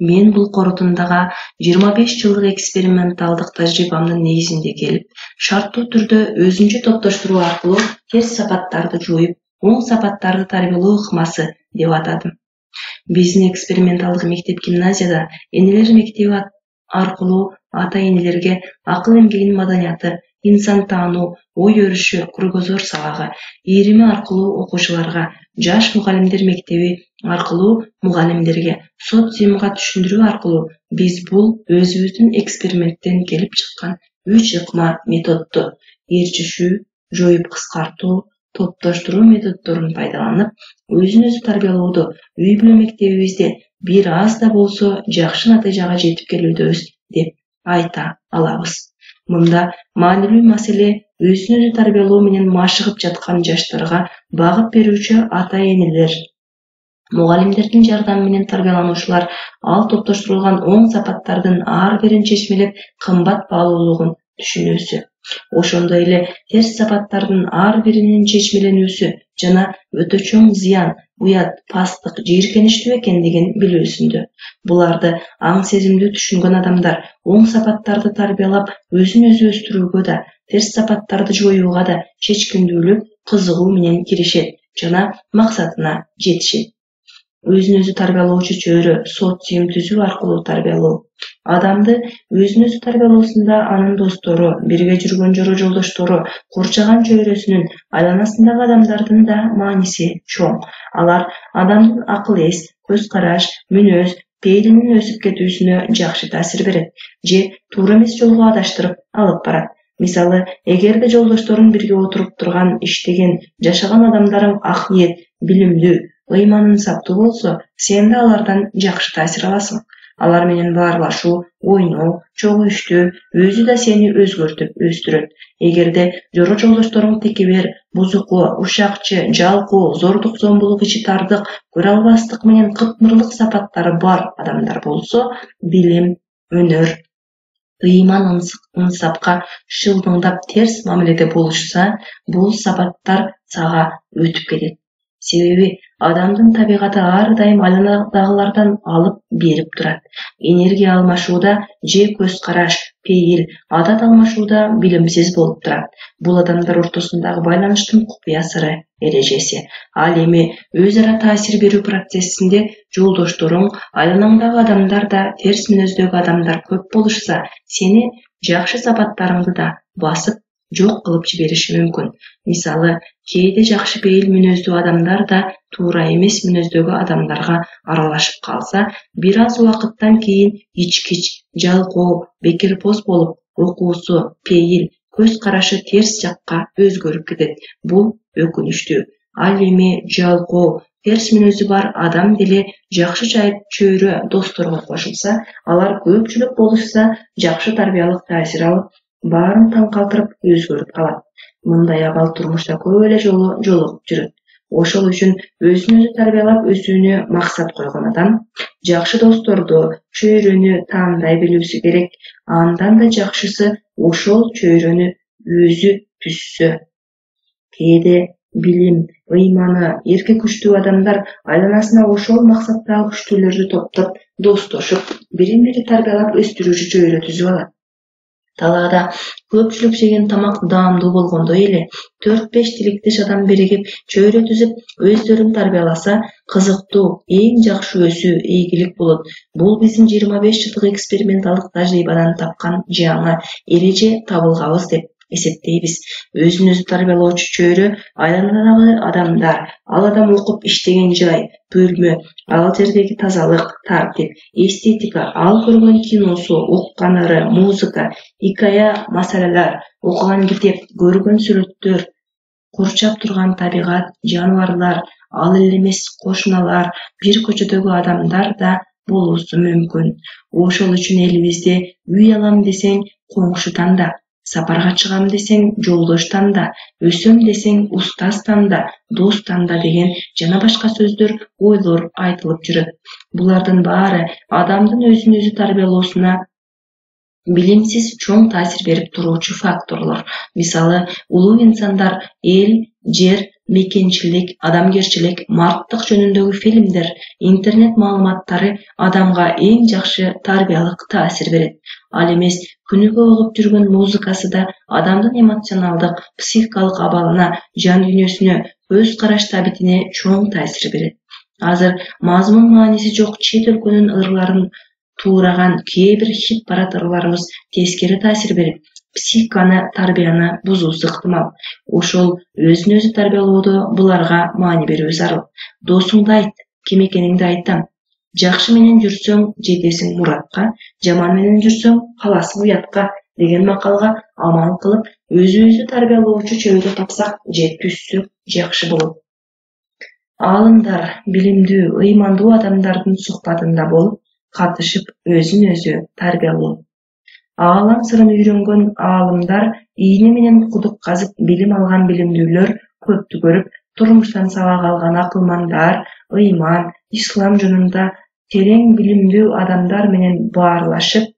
Мен бул корутундага 25 жылдык эксперименталдык тажрыйбамдын негизинде келип, шарттуу түрдө өзүнчө топтоштуруу аркылуу терс сапаттарды жоюп, оң сапаттарды тарбиялоо ыкмасы деп атадым. Биздин эксперименталдык мектеп-гимназияда энелер мектеби аркылуу ата-энелерге акыл эмгегинин маданияты, инсан таануу, ой өрүшү, кругозор сабагы, ирими аркылуу окуучуларга, жаш мугалимдер мектеби аркылуу мугалимдерге, социумга түшүндүрүү аркылуу биз бул өзүбүздүн эксперименттен келип чыккан 3 ыкма методду ээрчишүү, жоюп кыскартуу, топтоштуруу методдорун пайдаланып, өзүн өзү тарбиялоодо үй бүлө мектебибизде бир аз да болсо жакшы натыйжага жетип келүүбүз деп айта алабыз. Мында маанилүү маселе өзүн өзү тарбиялоо менен машыгып жаткан жаштарга багып берүүчү ата-энелер, мугалимдердин жардамы менен тарбиялануучулар ал топтоштурулган оң сапаттардын ар бирин чечмелеп кымбат баалуулугун түшүнүүсү. Ошондой эле терс сапаттардын ар биринин чечмеленүүсү жана өтө чоң зыян, уят, пасттык, жийиркеничтүү экендигин билүүсүндө. Буларды аң сезимдүү түшүнгөн адамдар оң сапаттарды тарбиялап, өзүн өзү өстүрүүгө да, терс сапаттарды жоюуга да чечкиндүүлүк, кызыгуу менен киришет жана максатына жетишет. Өзүн өзү тарбиялоочу чөйрө социум түзүү аркылуу тарбиялоо. Адамды өзүн өзү тарбиялоосунда анын достору, бирге жүргөн жора жолдоштору, курчаган чөйрөсүнүн, айланасындагы адамдардын да мааниси чоң. Алар адамдын акыл-эс, көз караш, мүнөз, пейилинин өсүп кетүүсүнө жакшы таасир берет же туура эмес жолго адаштырып алып барат. Мисалы, эгерде жолдошторуң бирге отуруп турган, иштеген, жашаган адамдарың ак ниет, билимдүү, ыйман-инсаптуу болсо, сен да алардан жакшы таасир аласың. Алар менен баарлашуу, ойноо, чогуу өзү да сени өзгөртүп өстүрөт. Эгерде жора жолдошторуң текебер, бузуку, ушакчы, жалкоо, зордук, зомбулук, ичитардык, көрө албастык менен кытмырлык сапаттары бар адамдар болсо, билим, өнөр, ыйман, ынсапка шылдыңдап терс мамиледе болушса, бул сапаттар сага өтүп кетет. Себеби адамдын табигаты ар дайым айланадагылардан алып берип турат. Энергия алмашууда же көз караш, пейил, адат алмашууда билимсиз болуп турат. Бул адамдар ортосундагы байланыштын купуя сыры, эрежеси. Ал эми өз ара таасир берүү процессинде жолдошторуң, айланаңдагы адамдар да терс мүнөздөгү адамдар көп болушса, сени жакшы сапаттарыңды да басып жок кылып жибериши мүмкүн. Мисалы, кээде жакшы пейил мүнөздүү адамдар да туура эмес мүнөздөгү адамдарга аралашып калса, бир аз убакыттан кийин ичкич, жалкоо, бекерпоз болуп, окуусу, пейил, көз карашы терс жакка өзгөрүп кетет. Бул өкүнүчтүү. Ал эми жалкоо, терс мүнөзү бар адам деле жакшы чөйрө досторго кошулса, алар көпчүлүк болушса, жакшы тарбиялык таасир алып, баарын таң калтырып өзгөрүп калат. Мындай абал турмушта көп эле жолу жолугуп жүрөт. Ошол үчүн өзүн өзү тарбиялап өсүүнү максат койгон адам жакшы досторду, чөйрөнү таандай билүүсү керек. Андан да жакшысы ошол чөйрөнү өзү түзсө. Кээде билим, ыйманы, эрки күчтүү адамдар айланасына ошол максаттагы күчтүүлөрдү топтоп, достошуп, бирин-бири тарбиялап өстүрүүчү чөйрө түзүп алат. Талаада көпчүлүк жеген тамак даамдуу болгондой эле 4-5 тилектеш адам биригип чөйрө түзүп өздөрүн тарбияласа, кызыктуу, эң жакшы өсүү, ийгилик болот. Бул биздин 25 жылдык эксперименталдык тажрыйбадан тапкан жаңы эреже табылгабыз деп эсептейбиз. Өзүн өзү тарбиялоочу чөйрө айланадагы адамдар, ал адам окуп иштеген жай, бөлмө, ал жердеги тазалык, тартип, эстетика, ал көргөн киносу, уккан ыры, музыка, икая маселелер, окуган китеп, көргөн сүрөттөр, курчап турган табигат, жаныбарлар, ал эле эмес кошуналар, бир көчөдөгү адамдар да болуусу мүмкүн. Ошол үчүн элибизде үй алам десең коңшу да, сапарга чыгам десең жолдош танда, өсөм десең устаз танда, дос танда деген жана башка сөздөр, ойлор айтылып жүрөт. Булардын баары адамдын өзүн өзү тарбиялоосуна билимсиз чоң таасир берип туруучу факторлор. Мисалы, улуу инсандар, эл, жер, мекенчилик, адамгерчилик, марттык жөнүндөгү фильмдер, интернет маалыматтары адамга эң жакшы тарбиялык таасир берет. Ал эмес, күнүгө угуп жүргөн музыкасы да адамдын эмоционалдык, психикалык абалына, жан дүйнөсүнө, көз караш табитине чоң таасир берет. Азыр мазмун мааниси жок чет өлкөнүн ырларын туураган кээ бир хит парад ырларыбыз тескери таасир берип, психиканы, тарбияны бузуусу ыктымал. Ошол өзүн өзү тарбиялоодо буларга маани берүү зарыл. Досуңду айт, ким экениңди айтам. Жакшы менен жүрсөң жетесиң муратка, жаман менен жүрсөң каласың уятка деген макалга амал кылып, өзүбүздү тарбиялоочу чөйрө тапсак же түзсөк жакшы болот. Аалымдар, билимдүү, ыймандуу адамдардын сухбатында болуп, катышып өзүн өзү тарбиялоо. Аалам сырын үйрөнгөн аалымдар, ийне менен кудук казып билим алган билимдүүлөр көптү көрүп, турмуштан сабак алган акылмандар, ыйман, ислам жөнүндө терең билимдүү адамдар менен баарлашып,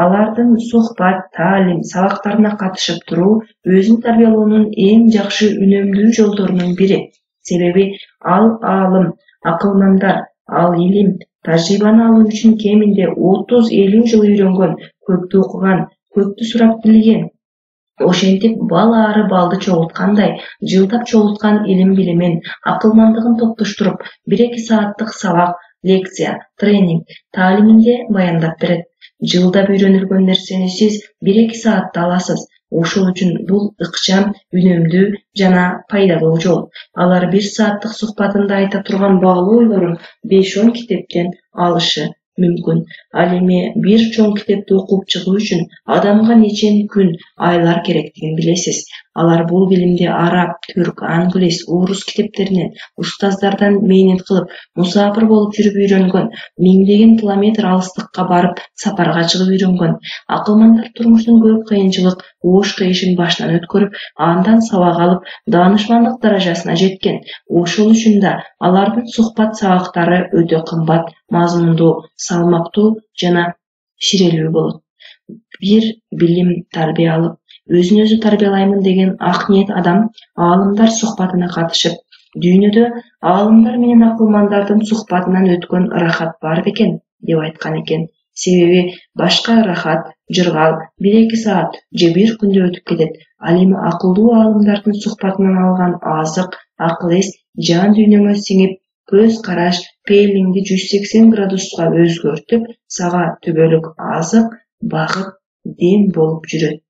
алардын сухбат, таалим, сабактарына катышып туруу өзүн тарбиялоонун эң жакшы үнөмдүү жолдорунун бири. Себеби ал аалым, акылмандар, ал илим, тажрыйбаны алуу үчүн кеминде 30-50 жыл үйрөнгөн, көптү окуган, көптү сурап билген. Ошентип бал ары балды чогулткандай, жылдап чогулткан илим билимин, акылмандыгын топтоштуруп, 1-2 сааттык сабак, лекция, тренинг, таалиминде баяндап берет. Жылдап үйрөнүлгөн нерсени сиз 1-2 саатта аласыз. Ошол үчүн бул ыкчам, үнөмдүү жана пайдалуу жол. Алар 1 сааттык сухбатында айта турган баалуу ойлорун 5-10 китептен алышы мүмкүн. Ал эми бир чоң китепти окуп чыгуу үчүн адамга нечен күн, айлар керектигин билесиз. Алар бул билимди араб, түрк, англис, орус китептеринен, устаздардан мээнет кылып, мусафир болуп жүрүп үйрөнгөн, миңдеген километр алыстыкка барып, сапарга чыгып үйрөнгөн. Акылмандар турмуштун көп кыйынчылык, оош-кыйышын башынан өткөрүп, андан сабак алып, даанышмандык даражасына жеткен. Ошол үчүн да алардын сухбат сабактары өтө кымбат, мазмундуу, салмактуу жана ширелүү болот. Бир билим тарбия алып, өзүн өзү тарбиялаймын деген ак ниет адам аалымдар сухбатына катышып, дүйнөдө аалымдар менен акылмандардын сухбатынан өткөн ырахат бар бекен деп айткан экен. Себеби башка ырахат, жыргал 1-2 саат же бир күндө өтүп кетет. Ал эми акылдуу аалымдардын сухбатынан алган азык, акыл эс жан дүйнөңө сиңип, көз караш, пейилиңди 180 градуска өзгөртүп, сага түбөлүк азык, багыт, дем болуп жүрөт.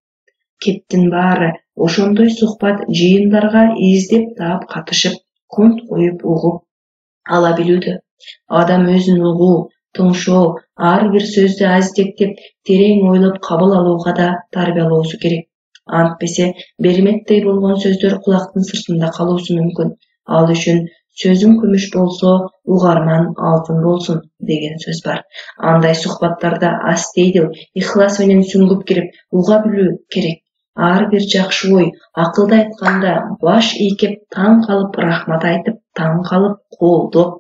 Кептин баары ошондой сухбат жыйындарга издеп таап катышып, конт коюп угуп ала билүүдө. Адам өзүн угуу, тыңшоо, ар бир сөздү азектеп, терең ойлоп кабыл алууга да тарбиялоосу керек. Антпесе бермектей болгон сөздөр кулактын сыртында калуусу мүмкүн. Ал үчүн сөзүң күмүш болсо, угарман алтын болсун деген сөз бар. Андай сухбаттарда астейдил, ихлас менен сүңгүп кирип, уга билүү керек. Ар бир жакшы ой, акылды айтканда баш ийкеп таң калып рахмат айтып, таң калып колдоп,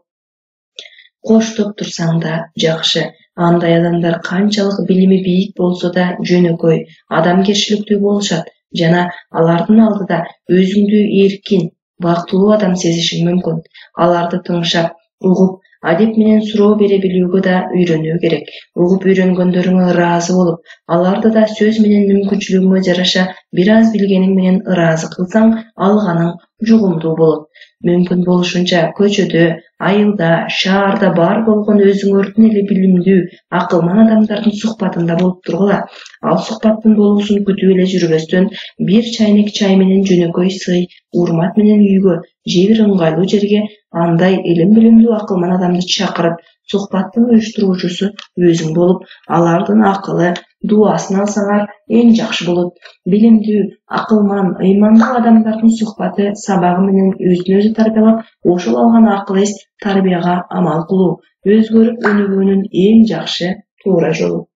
коштоп турсаң да жакшы. Андай адамдар канчалык билими бийик болсо да жөнөкөй, адамгерчиликтүү болушат жана алардын алдыда өзүңдү эркин, бактылуу адам сезишиң мүмкүн. Аларды тыңшап, угуп, адеп менен суроо бере билүүгө да үйрөнүү керек. Угуп үйрөнгөндөрүңө ыраазы болуп, аларды да сөз менен мүмкүнчүлүгүңө жараша бир аз билгениң менен ыраазы кылсаң, алганың жугумдуу болот. Мүмкүн болушунча көчөдө, айылда, шаарда бар болгон өзүңөрдүн эле билимдүү, акылман адамдардын сухбатында болуп тургула. Ал сухбаттын болуусун күтүп эле жүрбөстөн, бир чайнек чай менен жөнөкөй сый, урмат менен үйгө же бир ыңгайлуу жерге андай илим билимдүү акылман адамды чакырып, сухбаттын уюштуруучусу өзүң болуп, алардын акылы, дубасын алсаңар эң жакшы болот. Билимдүү, акылман, ыймандуу адамдардын сухбаты сабагы менен өзүн өзү тарбиялап, ошол алган акыл эс тарбияга амал кылуу, өзгөрүп өнүгүүнүн эң жакшы туура жолу.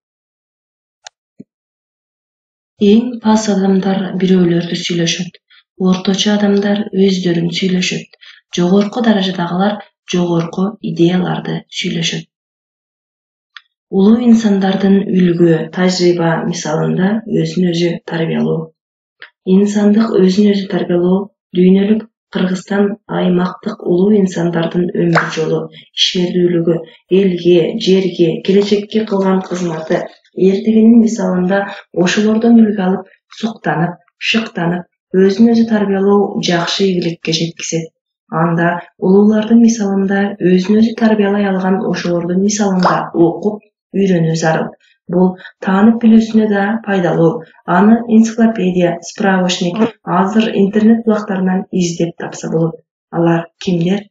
Эң пас адамдар бирөөлөрдү сүйлөшөт. Орточо адамдар өздөрүн сүйлөшөт. Жогорку даражадагылар жогорку идеяларды сүйлөшөт. Улуу инсандардын үлгү, тажрыйба мисалында өзүн өзү тарбиялоо. Инсандык өзүн өзү тарбиялоо дүйнөлүк Кыргызстан аймактык улуу инсандардын өмүр жолу, ишмердүүлүгү, элге, жерге, келечекке кылган кызматы, эртегенин мисалында ошолордон үлгү алып, суктанып, шыктанып, өзүн өзү тарбиялоо жакшы ийгиликке жеткизет. Анда улуулардын мисалында өзүн өзү тарбиялай алган ошолордун мисалында окуп, үйрөнүү зарыл. Бул таанып билүүсүнө да пайдалуу. Аны энциклопедия, справочник, азыр интернет булактарынан издеп тапса болот. Алар кимдер?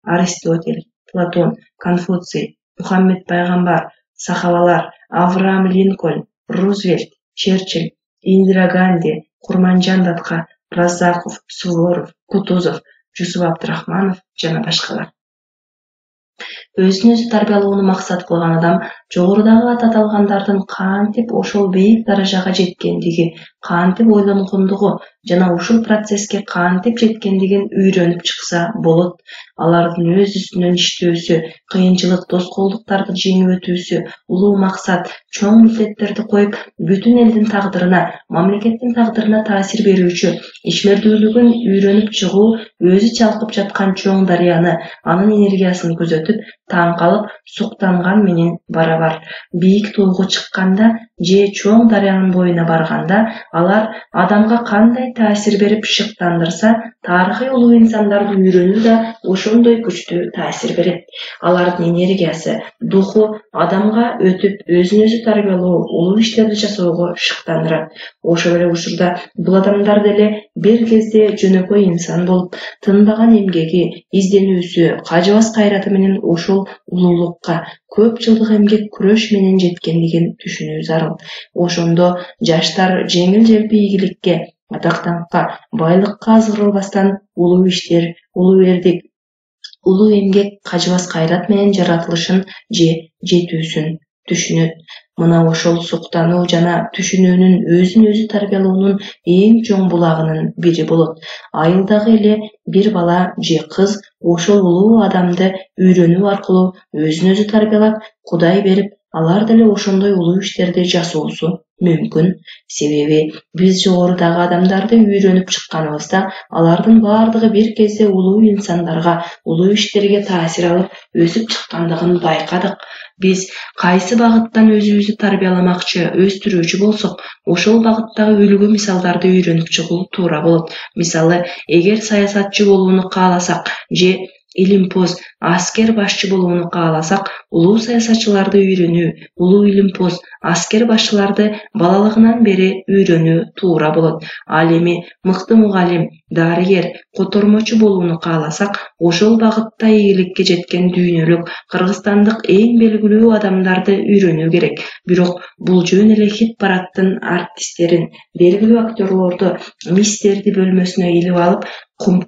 Аристотель, Платон, Конфуций, Мухаммед пайгамбар, сахабалар, Авраам Линкольн, Рузвельт, Черчилль, Индира Ганди, Курманжан Датка, Разаков, Суворов, Кутузов, Жусуп Абдрахманов жана башкалар. Өзүн өзү тарбиялоону максат кылган адам жогорудагы аталгандардын кантип ошол бийик даражага жеткендиги, кантип ойлонгондугу жана ушул процесске кантип жеткендигин үйрөнүп чыкса болот. Алардын өз үстүнөн иштөөсү, кыйынчылык, тоскоолдуктарды жеңип өтүүсү, улуу максат, чоң милдеттерди коюп, бүтүн элдин тагдырына, мамлекеттин тагдырына таасир берүүчү, ишмердүүлүгүн үйрөнүп чыгуу, өзү чалкып жаткан чоң дарыяны, анын энергиясын күзөтүп, таң калып, суктанган менен барабар. Бийик тоого чыкканда же чоң дарыянын боюна барганда, алар адамга кандай таасир берип шыктандырса, тарыхый улуу инсандарды үйрөнүү да ошондой күчтүү таасир берет. Алардын энергиясы, духу адамга өтүп, өзүн өзү тарбиялоо, улуу иштерди жасоого шыктандырат. Ошол эле учурда бул адамдар деле бир кезде жөнөкөй инсан болуп, тынбаган эмгеги, изденүүсү, кажыбас кайраты менен ошол улуулукка, көп жылдык эмгек күрөш менен жеткендигин түшүнүү зарыл. Ошондо жаштар жеңил желпи ийгиликке, атактаныкка, байлыкка азгырылбастан улуу иштер, улуу эрдик, улуу эмгек кажыбас кайрат менен жаратылышын же жетүүсүн түшүнөт. Мына ошол суктануу жана түшүнүүнүн өзүн өзү тарбиялоонун эң чоң булагынын бири болот. Айылдагы эле бир бала же кыз ошол улуу адамды үйрөнүү аркылуу өзүн өзү тарбиялап, Кудай берип, алар деле ошондой улуу иштерди жасоосу мүмкүн. Себеби биз жогорудагы адамдарды үйрөнүп чыкканыбызда, алардын баардыгы бир кезде улуу инсандарга, улуу иштерге таасир алып өсүп чыккандыгын байкадык. Биз кайсы багыттан өзүбүздү тарбияламакчы, өстүрүүчү болсок, ошол багыттагы үлгү мисалдарды үйрөнүп чыгуу туура болот. Мисалы, эгер саясатчы болууну кааласак же илимпоз, аскер башчы болууну кааласак, улуу саясатчыларды үйрөнүү, улуу илимпоз, аскер башчыларды балалыгынан бери үйрөнүү туура болот. Ал эми мыкты мугалим, дарыгер, котормочу болууну кааласак, ошол багытта ийгиликке жеткен дүйнөлүк кыргызстандык эң белгилүү адамдарды үйрөнүү керек. Бирок бул жөн эле хит-парадтын артисттерин, белгилүү актерлорду, мистерди бөлмөсүнө илип алып,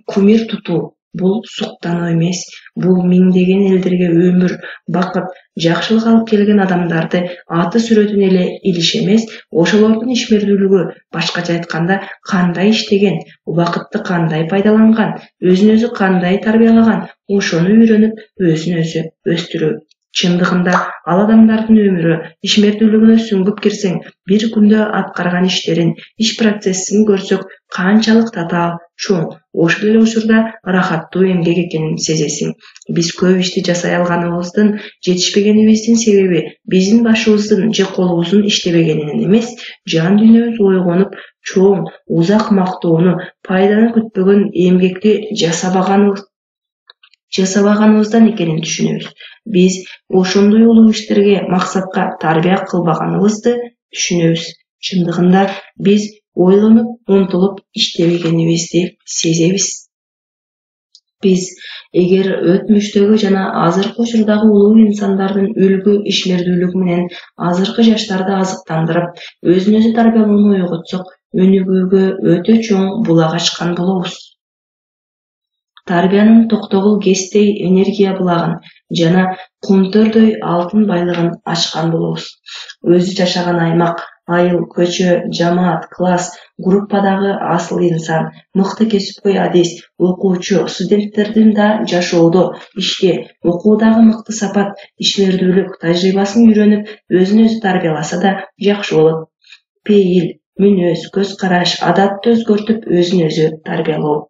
кумир тутуу. Бул суктануу эмес, бул миңдеген элдерге өмүр, бакыт, жакшылык алып келген адамдарды аты сүрөтүн эле илиш эмес, ошолордун ишмердүүлүгү, башкача айтканда, кандай иштеген, убакытты кандай пайдаланган, өзүн өзү кандай тарбиялаган, ошону үйрөнүп, өзүн өзү өстүрүү. Чындыгында ал адамдардын өмүрү, ишмердүүлүгүнө сүңгүп кирсең, бир күндө аткарган иштерин, иш процессин көрсөк, канчалык татаал, чоң, ошол эле учурда ырахаттуу эмгек экенин сезесиң. Биз көп ишти жасай алганыбыздын, жетишпегенибиздин себеби биздин башыбыздын же колубуздун иштебегенинен эмес, жан дүйнөбүз ойгонуп, чоң, узак мактоону, пайданы күтпөгөн эмгекти жасабаганыбыздан экенин түшүнөбүз. Биз ошондой улуу иштерге, максатка тарбия кылбаганыбызды түшүнөбүз. Чындыгында биз ойлонуп, умтулуп иштебегенибизди сезебиз. Биз эгер өтмүштөгү жана азыркы учурдагы улуу инсандардын үлгү ишмердүүлүгү менен азыркы жаштарды азыктандырып, өзүн өзү тарбиялоону ойготсок, өнүгүүгө өтө чоң булак ачкан болобуз. Тарбиянын токтогул кестей энергия булагын жана кумтөрдөй алтын байлыгын ачкан болобуз. Өзү жашаган аймак, айыл, көчө, жамаат, класс, группадагы асыл инсан, мыкты кесипкөй адис, окуучу, студенттердин да жашоодо, иште, окуудагы мыкты сапат, ишмердүүлүк тажрыйбасын үйрөнүп, өзүн өзү тарбияласа да жакшы болот. Пейил, мүнөз, көз караш, адатты өзгөртүп, өзүн өзү тарбиялоо.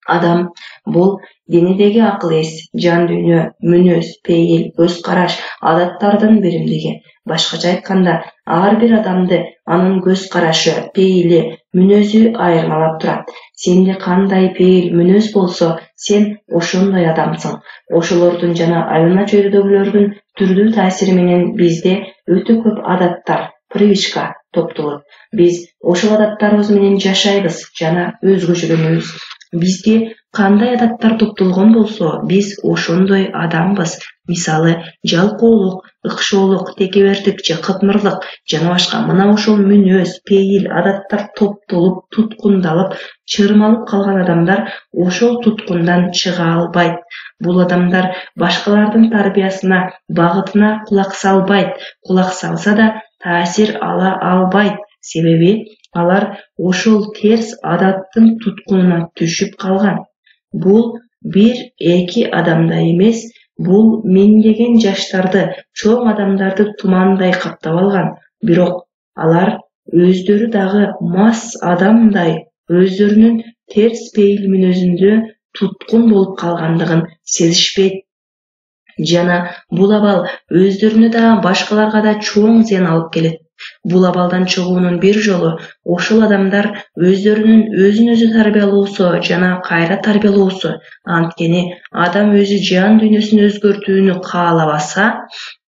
Адам бул денедеги акыл эс, жан дүйнө, мүнөз, пейил, көз караш, адаттардын биримдиги. Башкача айтканда, ар бир адамды анын көз карашы, пейили, мүнөзү айырмалап турат. Сенде кандай пейил, мүнөз болсо, сен ошондой адамсың. Ошолордун жана айылна чөйрөдөгүлөрдүн түрдүү таасири менен бизде өтө көп адаттар, привычка топтолот. Биз ошол адаттарыбыз менен жашайбыз жана өзгөчөлөнөбүз. Бизге кандай адаттар топтолгон болсо, биз ошондой адамбыз. Мисалы, жалкоолук, ыкшоолук, текебердик же кытмырлык жана башка. Мына ошол мүнөз, пейил, адаттар топтолуп, туткундалып, чырмалып калган адамдар ошол туткундан чыга албайт. Бул адамдар башкалардын тарбиясына, багытына кулак салбайт. Кулак салса да таасир ала албайт. Себеби алар ошол терс адаттын туткунуна түшүп калган. Бул бир-эки адамда эмес, бул миңдеген жаштарды, чоң адамдарды тумандай каптап алган. Бирок алар өздөрү дагы мас адамдай өздөрүнүн терс пейил мүнөзүндө туткун болуп калгандыгын сезишпейт. Жана бул абал өздөрүнө да, башкаларга да чоң зыян алып келет. Бул абалдан чыгуунун бир жолу ошол адамдар өздөрүнүн өзүн өзү тарбиялоосу жана кайра тарбиялоосу. Анткени адам өзү жан дүйнөсүн өзгөртүүнү каалабаса,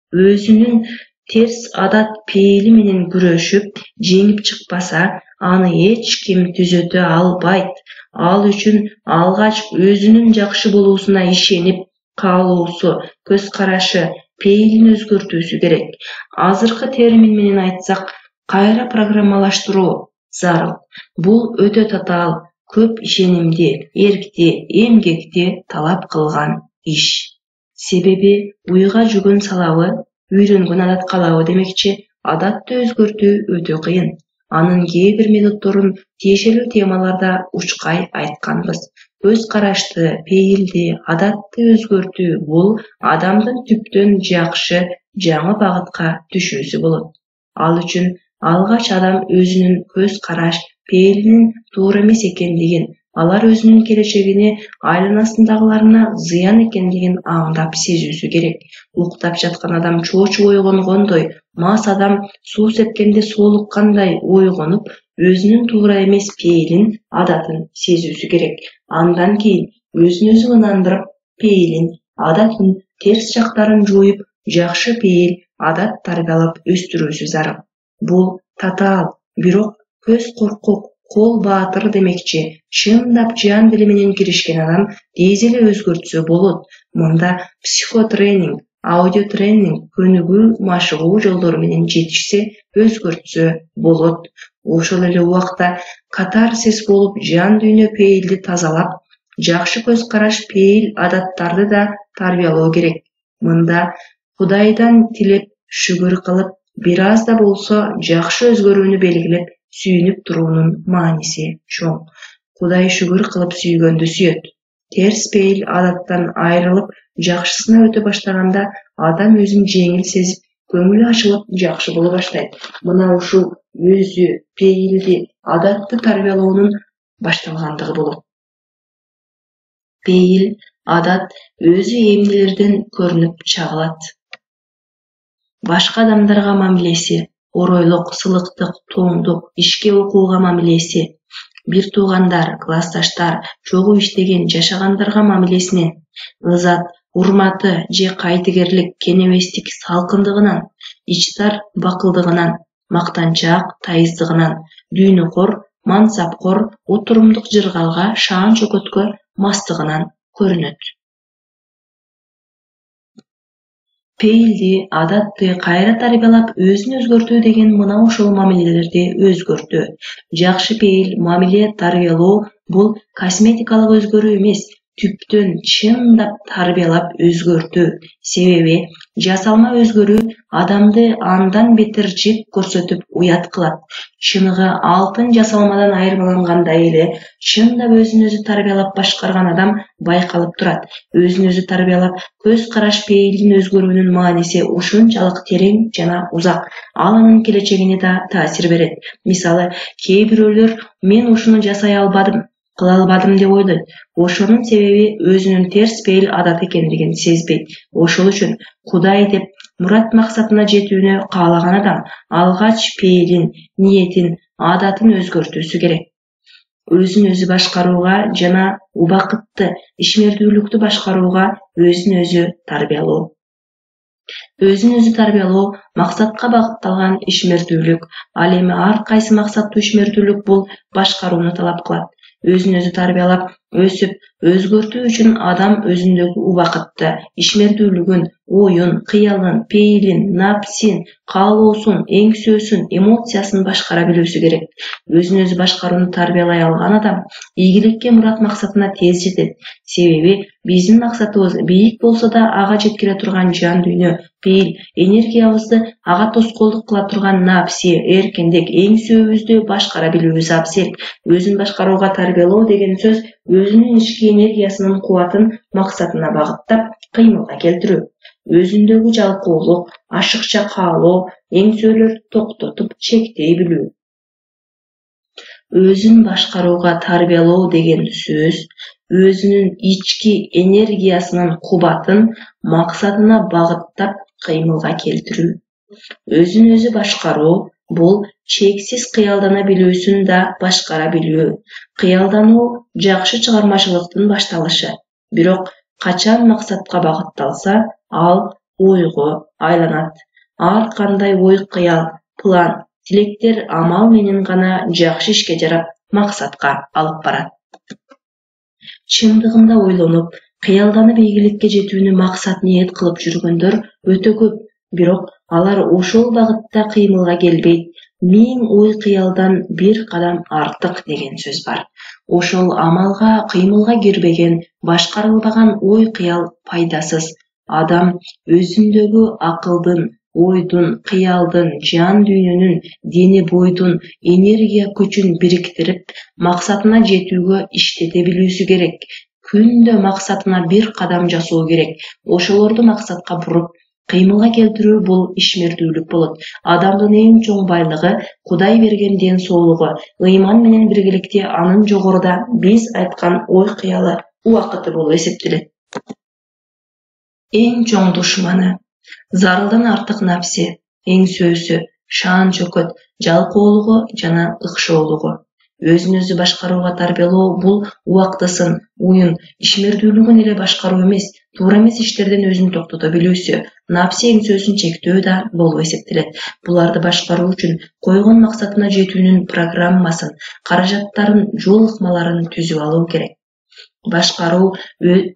өзүнүн терс адат пейили менен күрөшүп, жеңип чыкпаса, аны эч ким түзөтө албайт. Ал үчүн алгач өзүнүн жакшы болуусуна ишенип, каалоосу, көз карашы, пейилин өзгөртүүсү керек. Азыркы термин менен айтсак, кайра программалаштыруу. зарыл. Бул өтө татаал, көп ишенимди, эркти, эмгекти талап кылган иш. Себеби уйга жүгөн салабы, үйрөнгөн адат калабы демекчи, адатты өзгөртүү өтө кыйын. Анын кээ бир методдорун тиешелүү темаларда учкай айтканбыз. Көз карашты, пейилди, адатты өзгөртүү бул адамдын түптөн жакшы жаңы багытка түшүүсү болот. Ал үчүн алгач адам өзүнүн көз караш, пейилинин туура эмес экендигин, алар өзүнүн келечегине, айланасындагыларына зыян экендигин аңдап сезүүсү керек. Уктап жаткан адам чоочуп ойгонгондой, мас адам суу сепкенде соолуккандай ойгонуп, өзүнүн туура эмес пейилин, адатын сезүүсү керек. Андан кийин өзүн өзү ынандырып, пейилин, адатын, терс жактарын жоюп, жакшы пейил, адат тарбиялап өстүрүүсү зарыл. Бул татаал, бирок көз коркок, кол баатыр демекчи, чындап жан дили менен киришкен адам тез эле өзгөртсө болот. Мында психотренинг, аудиотренинг, көнүгүү, машыгуу жолдору менен жетишсе, өзгөртсө болот. Ошол эле убакта катарсис болуп, жан дүйнө пейилди тазалап, жакшы көз караш, пейил, адаттарды да тарбиялоо керек. Мында Кудайдан тилеп, шүгүр кылып, бир аз да болсо жакшы өзгөрүүнү белгилеп, сүйүнүп туруунун мааниси чоң. Кудай шүгүр кылып сүйгөндү сүйөт. Терс пейил адаттан айрылып, жакшысына өтө баштаганда адам өзүн жеңил сезип, көңүлү ачылып, жакшы боло баштайт. Мына ушул өзү пейилди, адатты тарбиялоонун башталгандыгы болот. Пейил, адат өзү эмнелерден көрүнүп чагылат. Башка адамдарга мамилеси, оройлук, сылыктык, тоңдук, ишке окууга мамилеси, бир туугандар, классташтар, чогуу иштеген, жашагандарга мамилесинен, ызат, урматы же кайтыгерлик, кенебестик, салкындыгынан, ичтар, бакылдыгынан, мактанчаак, тайыздыгынан, дүйнөкор, мансапкор, отурумдук жыргалга, шаан чөкөткө мастыгынан көрүнөт. Пейилди, адатты кайра тарбиялап, өзүн өзгөртүү деген мына ошол мамилелерди өзгөртүү. Жакшы пейил, мамиле тарбиялоо бул косметикалык өзгөрүү эмес, түптөн чындап тарбиялап өзгөртүү. Себеби жасалма өзгөрүү адамды андан бетер жек көрсөтүп уят кылат. Чыныгы алтын жасалмадан айырмалангандай эле, чындап өзүн өзү тарбиялап башкарган адам байкалып турат. Өзүн өзү тарбиялап, көз караш, пейилдин өзгөрүүнүн мааниси ушунчалык терең жана узак. Ал анын келечегине да таасир берет. Мисалы, кээ бирөөлөр мен ушуну жасай албадым, кыла албадым деп ойлойт. Ошонун себеби өзүнүн терс пейил адат экендигин сезбейт. Ошол үчүн Кудай деп мурат максатына жетүүнү каалаган адам алгач пейилин, ниетин, адатын өзгөртүүсү керек. Өзүн өзү башкарууга жана убакытты, ишмердүүлүктү башкарууга өзүн өзү тарбиялоо. Өзүн өзү тарбиялоо максатка багытталган ишмердүүлүк. Ал эми ар кайсы максаттуу ишмердүүлүк бул башкарууну талап кылат. Өзүн өзү тарбиялап, өсүп, өзгөртүү үчүн адам өзүндөгү убакытты, ишмердүүлүгүн, оюн, кыялын, пейилин, напсин, каалоосун, эңсөөсүн, эмоциясын башкара билүүсү керек. Өзүн өзү башкарууну тарбиялай алган адам ийгиликке, мурат максатына тез жетет. Себеби биздин максатыбыз бийик болсо да ага жеткире турган жан дүйнө, пейил, энергиябызды ага тоскоолдук кыла турган напси, эркиндик, эңсөөбүздү башкара билүүбүз абзел. Өзүн башкарууга тарбиялоо деген сөз өзүнүн ички энергиясынын кубатын максатына багыттап, кыймылга келтирүү. Өзүндөгү жалкоолук, ашыкча каалоо, эңсөөлөрдү токтотуп, чектей билүү. Өзүн башкарууга тарбиялоо деген сөз өзүнүн ички энергиясынын кубатын максатына багыттап, кыймылга келтирүү. Өзүн өзү башкаруу бул чексиз кыялдана билүүсүн да башкара билүү. Кыялдануу жакшы чыгармачылыктын башталышы. Бирок качан максатка багытталса, ал ойго айланат. Ар кандай ой, кыял, план, тилектер амал менен гана жакшы ишке жарап, максатка алып барат. Чындыгында ойлонуп, кыялданып ийгиликке жетүүнү максат ниет кылып жүргөндөр өтө көп, бирок алар ошол багытта кыймылга келбейт. 1000 ой-кыялдан bir qadam артык деген сөз бар. Ошол амалга, кыймылга кирбеген, башкарылбаган ой-кыял пайдасыз. Адам өзүндөгү акылдын, ойдун, кыялдын, жан дүйнөнүн, дене бойдун энергия күчүн бириктирип, максатына жетүүгө иштете билүүсү керек. Күндө максатына bir qadam жасоо керек. Ошолорду максатка буруп, кыймылга келтирүү бул ишмердүүлүк болот. Адамдын эң чоң байлыгы Кудай берген ден соолугу, ыйман менен биргеликте анын жогоруда биз айткан ой-кыялы убакыты болуп эсептелет. Эң чоң душманы зарылдан артык напси, эң-сөөсү, шаан-чөкөт, жалкоолугу жана ыкшоолугу. Өзүн өзү башкарууга тарбиялоо бул убактысын, уюн, ишмердүүлүгүн эле башкаруу эмес, туура эмес иштерден өзүн токтото билүүсү, напси эң-сөөсүн чектөө да болуп эсептелет. Буларды башкаруу үчүн койгон максатына жетүүнүн программасын, каражаттарын, жол ыкмаларын түзүп алуу керек. Башкаруу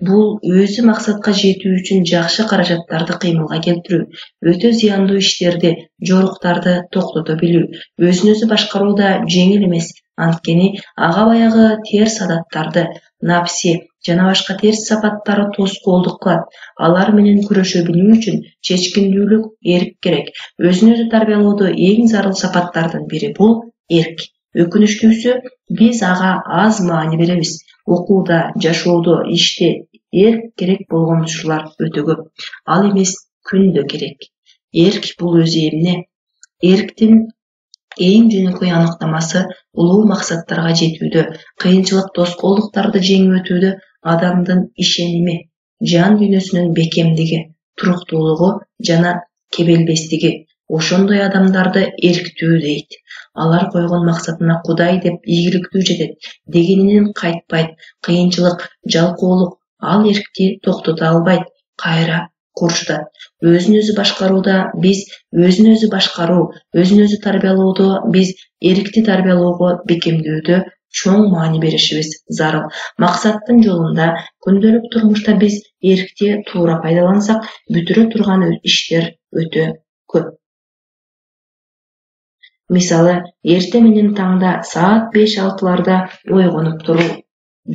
бул өзү максатка жетүү үчүн жакшы каражаттарды кыймылга келтирүү, өтө зыяндуу иштерди, жоруктарды токтото билүү. Өзүн өзү башкаруу да жеңил эмес, анткени ага баягы терс адаттарды, напси жана башка терс сапаттары тоскоолдук кылат. Алар менен күрөшө билүү үчүн чечкиндүүлүк, эрк керек. Өзүн өзү тарбиялоодо эң зарыл сапаттардын бири бул эрк. Өкүнүчтүүсү, биз ага аз маани беребиз. Окууда, жашоодо, иште эрк керек болгон учурлар өтө көп. Ал эмес күндө керек. Эрк бул өзү эмне? Эрктин эң жөнөкөй аныктамасы улуу максаттарга жетүүдө, кыйынчылык, тоскоолдуктарды жеңип өтүүдө адамдын ишеними, жан дүйнөсүнүн бекемдиги, туруктуулугу жана кебелбестиги. Ошондой адамдарды эрктүү дейт. Алар койгон максатына Кудай деп ийгиликтүү жетет, дегенинен кайтпайт. Кыйынчылык, жалкоолук ал эркти токтото албайт, кайра курчутат. Өзүн өзү башкарууда биз өзүн өзү башкаруу, өзүн өзү тарбиялоодо биз эркти тарбиялоого, бекемдөөдө чоң маани беришибиз зарыл. Максаттын жолунда, күндөлүк турмушта биз эркти туура пайдалансак, бүтүрө турган иштер өтө көп. Мисалы, эрте менен таңда саат 5-6-ларда ойгонуп туруу.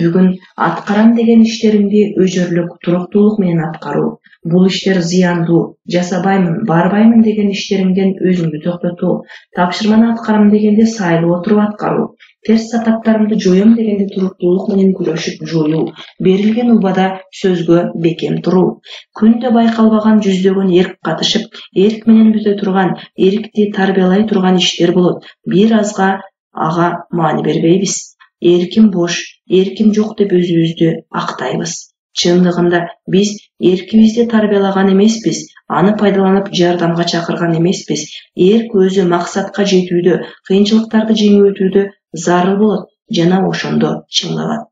Бүгүн аткарам деген иштеримди өжөрлүк, туруктуулук менен аткаруу. Бул иштер зыяндуу, жасабаймын, барбаймын деген иштериңден өзүңдү токтотуу. Тапшырманы аткарам дегенде сайылып отуруп аткаруу. Терс сапаттарымды жоём дегенде туруктуулук менен күрөшүп жоюу. Берилген убада сөзгө бекем туруу. Күндө байкалбаган жүздөгөн эрк катышып, эрк менен бүтө турган, эркти тарбиялай турган иштер болот. Бир азга ага маани бербейбиз. Эрким бош, эрким жок деп өзүбүздү актайбыз. Чындыгында биз эркибизди тарбиялаган эмеспиз, аны пайдаланып жардамга чакырган эмеспиз. Эрк өзү максатка жетүүдө, кыйынчылыктарды жеңип өтүүдө зарыл болот жана ошондо чыңалат.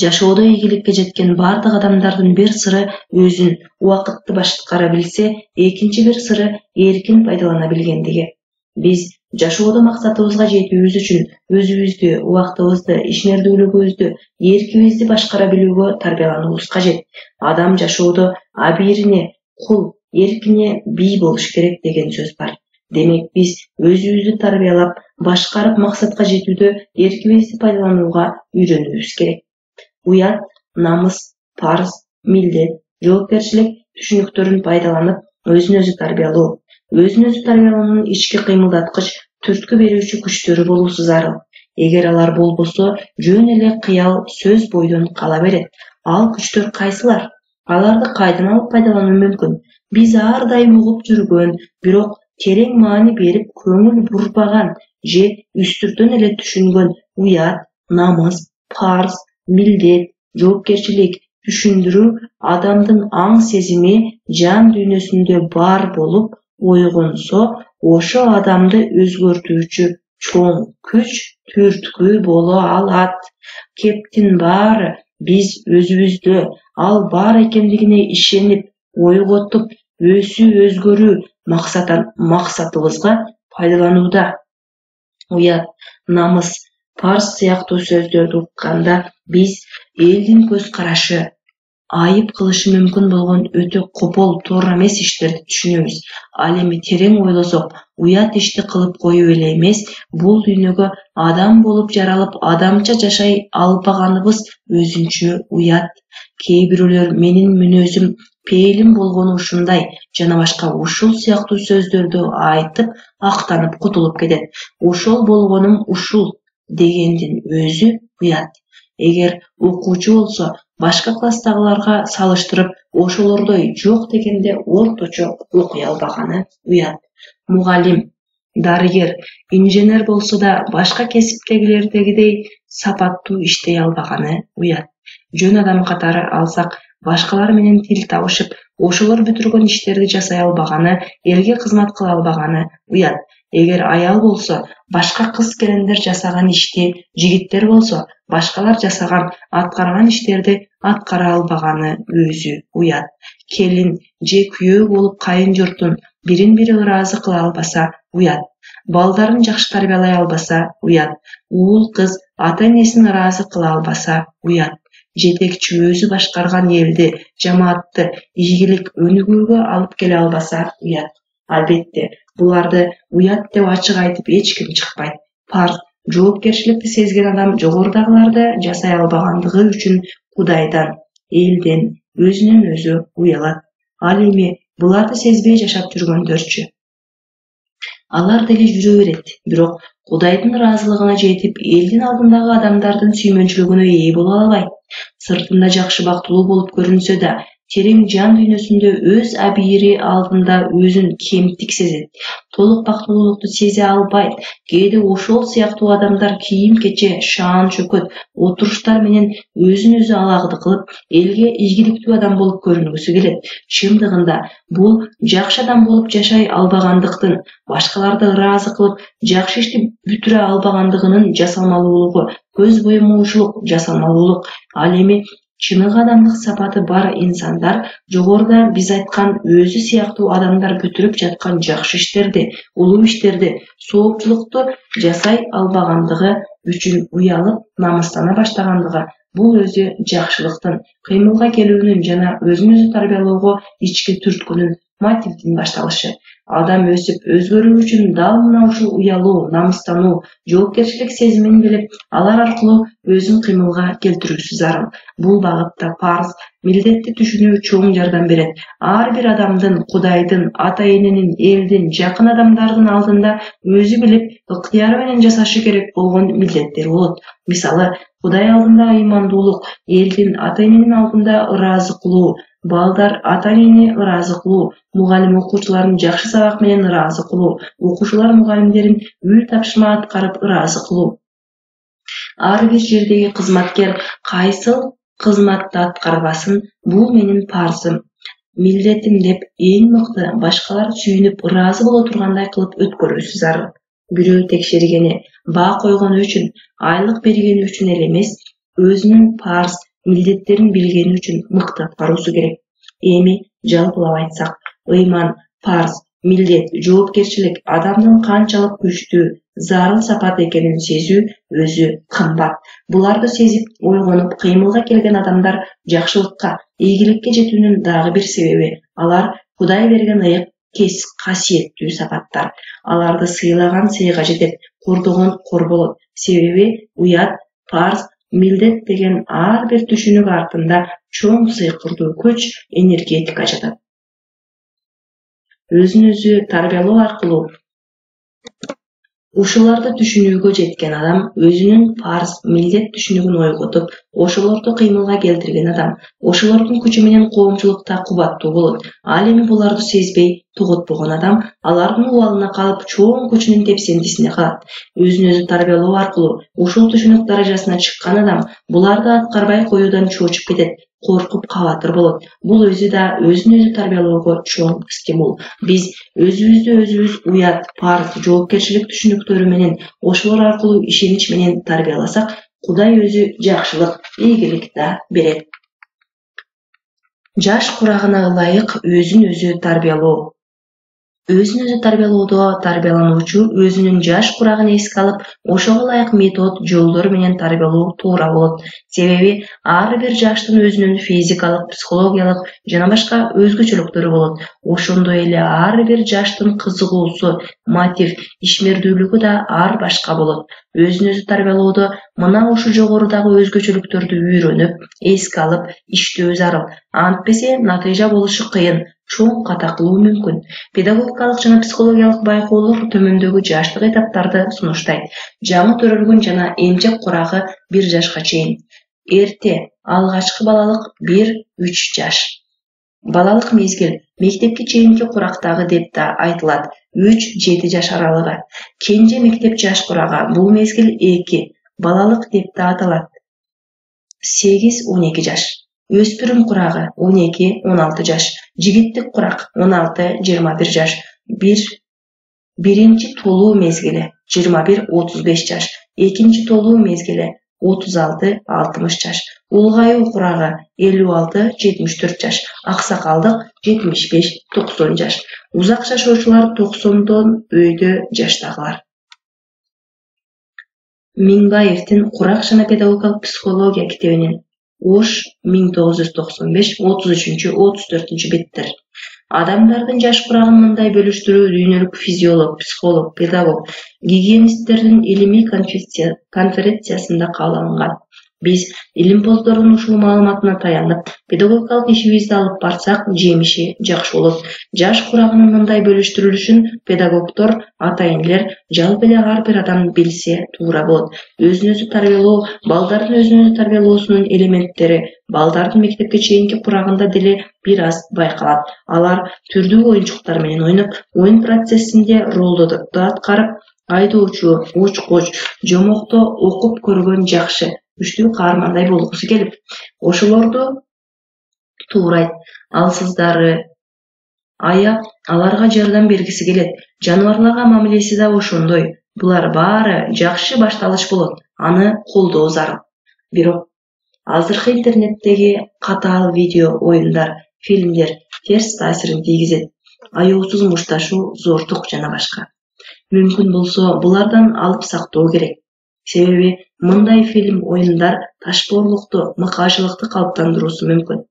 Жашоодо ийгиликке жеткен бардык адамдардын бир сыры өзүн убакытты башкара билсе, экинчи бир сыры эркин пайдалана билгендиги. Биз жашоодо максатыбызга жетүүбүз үчүн өзүбүздү, убактыбызды, ишмердүүлүгүбүздү, эркибизди башкара билүүгө тарбиялануубуз кажет. Адам жашоодо абийирине кул, эркине бий болуш керек деген сөз бар. Демек, биз өзүбүздү тарбиялап, башкарып максатка жетүүдө эркибизди пайдаланууга үйрөнүүбүз керек. Уят, намыс, парыз, милдет, жоопкерчилик түшүнүктөрүн пайдаланып, өзүн өзү тарбиялоо. Өзүн өзү тарбиялоонун ички кыймылдаткыч, түрткү берүүчү күчтөрү болуусу зарыл. Эгер алар болбосо, жөн эле кыял сөз бойдон кала берет. Ал күчтөр кайсылар? Аларды кайдан алып пайдалануу мүмкүн? Биз ар дайым угуп жүргөн, бирок терең маани берип көңүл бурбаган же үстүртөн эле түшүнгөн уят, намыс, парыз, милдет, жоопкерчилик түшүндүрүү адамдын аң сезими жан дүйнөсүндө бар болуп, ойгонсо, ошо адамды өзгөртүүчү чоң күч, түрткү боло алат. Кептин баары биз өзүбүздө ал бар экендигине ишенип, ойготуп, өсүү, өзгөрүү максатыбызга пайдаланууда. Уят, намыс, парыз сыяктуу сөздөрдү укканда биз элдин көз карашы, айып кылышы мүмкүн болгон өтө копол, туура эмес иштерди түшүнөбүз. Ал эми терең ойлосок, уят ишти кылып коюп эле эмес, бул дүйнөгө адам болуп жаралып, адамча жашай албаганыбыз өзүнчө уят. Кээ бирөөлөр менин мүнөзүм, пейилим болгону ушундай жана башка ушул сыяктуу сөздөрдү айтып, актанып кутулуп кетет. Ошол болгонум ушул дегендин өзү уят. Эгер окуучу болсо, башка класстагыларга салыштырып, ошолордой жок дегенде орточо окуй албаганы уят. Мугалим, дарыгер, инженер болсо да башка кесиптегилердегидей сапаттуу иштей албаганы уят. Жөн адам катары алсак, башкалар менен тил табышып, ошолор бүтүргөн иштерди жасай албаганы, элге кызмат кыла албаганы уят. Эгер аял болсо, башка кыз-келиндер жасаган ишти, жигиттер болсо, башкалар жасаган, аткарган иштерди аткара албаганы өзү уят. Келин же күйөө болуп кайын журтун бирин-бири ыраазы кыла албаса уят. Балдарын жакшы тарбиялай албаса уят. Уул кыз ата-энесин ыраазы кыла албаса уят. Жетекчи өзү башкарган элди, жамаатты ийгилик өнүгүүгө алып келе албаса уят. Албетте, буларды уят деп ачык айтып эч ким чыкпайт. Парз, жоопкерчиликти сезген адам жогорудагыларды жасай албагандыгы үчүн Кудайдан, элден, өзүнөн өзү уялат. Ал эми буларды сезбей жашап жүргөндөрчү? Алар деле жүрө берет, бирок Кудайдын ыраазылыгына жетип, элдин алдындагы адамдардын сүймөнчүлүгүнө ээ боло албайт. Сыртында жакшы бактылуу болуп көрүнсө да, терең жан дүйнөсүндө өз абийири алдында өзүн кемтик сезет. Толук бактылуулукту сезе албайт. Кээде ошол сыяктуу адамдар кийим-кече, шаан-шөкөт, отуруштар менен өзүн өзү алагды кылып, элге ийгиликтүү адам болуп көрүнгүсү келет. Чындыгында бул жакшы адам болуп жашай албагандыктын, башкаларды ыраазы кылып, жакшы ишти бүтүрө албагандыгынын жасалмалуулугу, көз боймоочулук, жасалмалуулук. Ал эми чыныгы адамдык сапаты бар инсандар жогоруда биз айткан өзү сыяктуу адамдар бүтүрүп жаткан жакшы иштерди, улуу иштерди, соопчулукту жасай албагандыгы үчүн уялып, намыстана баштагандыгы, бул өзү жакшылыктын, кыймылга келүүнүн жана өзүн өзү тарбиялоого ички түрткүнүн, мотивдин башталышы. Адам өсүп өзгөрүү үчүн дал мына ушул уялуу, намыстануу, жоопкерчилик сезимин билип, алар аркылуу өзүн кыймылга келтирүүсү зарыл. Бул багытта парз, милдетти түшүнүү чоң жардам берет. Ар бир адамдын, Кудайдын, ата-эненин, элдин, жакын адамдардын алдында өзү билип, ыктыяры менен жасашы керек болгон милдеттери болот. Мисалы, Кудай алдындагы ыймандуулук, элдин, ата-эненин алдында ыраазы кылуу, балдар ата-энени ыраазы кылуу, мугалим окуучуларын жакшы сабак менен ыраазы кылуу, окуучулар мугалимдерин үй тапшырма аткарып ыраазы кылуу. Ар бир жердеги кызматкер кайсыл кызматты аткарбасын, бул менин парзым, милдетим деп эң мыкты башкалар сүйүнүп ыраазы боло тургандай кылып өткөрүүсү зарыл. Бирөө текшергени, баа койгону үчүн, айлык бергени үчүн эле эмес, өзүнүн парз, милдеттерин билгени үчүн мыкты аткаруусу керек. Эми жалпылап айтсак, ыйман, парз, милдет, жоопкерчилик адамдын канчалык күчтүү, зарыл сапат экенин сезүү өзү кымбат. Буларды сезип, ойгонуп, кыймылга келген адамдар жакшылыкка, ийгиликке жетүүнүн дагы бир себеби, алар Кудай берген ыйык касиеттүү сапаттар. Аларды сыйлаган сыйга жетет, кордогон кор болот. Себеби уят, парз, милдет деген ар бир түшүнүк артында чоң сыйкырдуу күч, энергетика жатат. Өзүн өзү тарбиялоо аркылуу ушуларды түшүнүүгө жеткен адам өзүнүн парз, милдет түшүнүгүн ойготуп, ошолорду кыймылга келтирген адам, ошолордун күчү менен коомчулукта кубаттуу болот. Ал эми буларды сезбей, тугутпогон адам алардын убалына калып, чоң күчүнүн тепсендисине калат. Өзүн өзү тарбиялоо аркылуу ушул түшүнүк даражасына чыккан адам буларды аткарбай коюудан чоочуп кетет, коркуп кабатыр болот. Бул өзү да өзүн өзү тарбиялоого чоң стимул. Биз өзүбүздү өзүбүз уят, парз, жоопкерчилик түшүнүктөрү менен, ошолор аркылуу ишенич менен тарбияласак, Кудай өзү жакшылык, ийгилик да берет. Жаш курагына ылайык өзүн өзү тарбиялоо. Өзүн өзү тарбиялоодо тарбиялануучу өзүнүн жаш курагын эске алып, ошого ылайык метод, жолдор менен тарбиялоо туура болот. Себеби ар бир жаштын өзүнүн физикалык, психологиялык жана башка өзгөчөлүктөрү болот. Ошондой эле ар бир жаштын кызыгуусу, мотив, ишмердүүлүгү да ар башка болот. Өзүн өзү тарбиялоодо мына ушу жогорудагы өзгөчөлүктөрдү үйрөнүп, эске алып иштөө зарыл. Антпесе натыйжа болушу кыйын, чоң ката кылуу мүмкүн. Педагогикалык жана психологиялык байкоолор төмөндөгү жаштык этаптарды сунуштайт. Жаңы төрөлгөн жана эмчек курагы 1 жашка чейин. Эрте, алгачкы балалык 1-3 жаш. Балалык мезгил мектепке чейинки курактагы деп да айтылат. 3-7 жаш аралыгы. Кенже мектеп жаш курагы бул мезгил 2. Балалык деп да аталат. 8-12 жаш. Өспүрүм курагы 12-16 жаш. Жигиттик курак 16-21 жаш. Биринчи толуу мезгили 21-35 жаш. Экинчи толуу мезгили 36-60 жаш. Улгаюу курагы 56-74 жаш. Аксакалдык 75-90 жаш. Узак жашоочулар 90дон өйдө жаштагылар. Миңбаевдин Курак жана педагогикалык психология китебинин Ош 1995-33-34 беттер. Адамдардын жаш курагын мындай бөлүштүрүү дүйнөлүк физиолог, психолог, педагог, гигиенисттердин илимий конференциясында кааланган. Биз илимпоздордун ушул маалыматына таянып, педагогикалык ишибизди алып барсак, жемиши жакшы болот. Жаш курагынын мындай бөлүштүрүлүшүн педагогдор, ата-энелер, жалпы эле ар бир адам билсе туура болот. Өзүн өзү тарбиялоо, балдардын өзүн өзү тарбиялоосунун элементтери балдардын мектепке чейинки курагында деле бир аз байкалат. Алар түрдүү оюнчуктар менен ойноп, оюн процессинде ролдорду аткарып, айдоочу, учкуч, жомокто окуп көргөн жакшы, күчтүү каармандай болгусу келип, ошолорду туурайт, алсыздары аяп, аларга жардам бергиси келет. Жаныбарларга мамилеси да ошондой. Булар баары жакшы башталыш болот. Аны колдоо зарыл. Бирок азыркы интернеттеги катаал видео оюндар, фильмдер терс таасирин тийгизет. Аяусуз мушташуу, зортук жана башка. Мүмкүн болсо, булардан алып сактоо керек. Себеби мындай фильм, оюндар ташпоорлукту, мыкаачылыкты калыптандыруусу мүмкүн.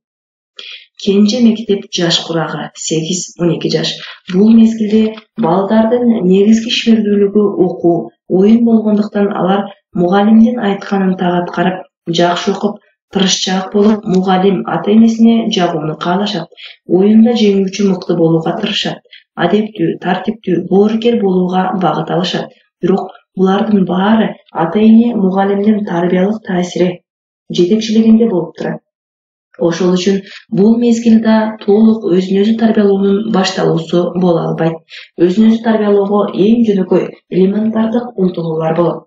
Кенже мектеп жаш курагы 8-12 жаш. Бул мезгилде балдардын негизги ишмердүүлүгү окуу, оюн болгондуктан алар мугалимдин айтканын так аткарып, жакшы окуп, тырышчаак болуп, мугалим ата-энесине жагууну каалашат. Оюнда жеңүүчү мыкты болууга тырышат. Адептүү, тартиптүү, боорукер болууга багыт алышат. Бирок булардын баары ата-эне, мугалимдин тарбиялык таасири, жетекчилигинде болуп турат. Ошол үчүн бул мезгилде толук өзүн өзү тарбиялоонун башталуусу боло албайт. Өзүн өзү тарбиялоого эң жөнөкөй элементардык умтулуулар болот.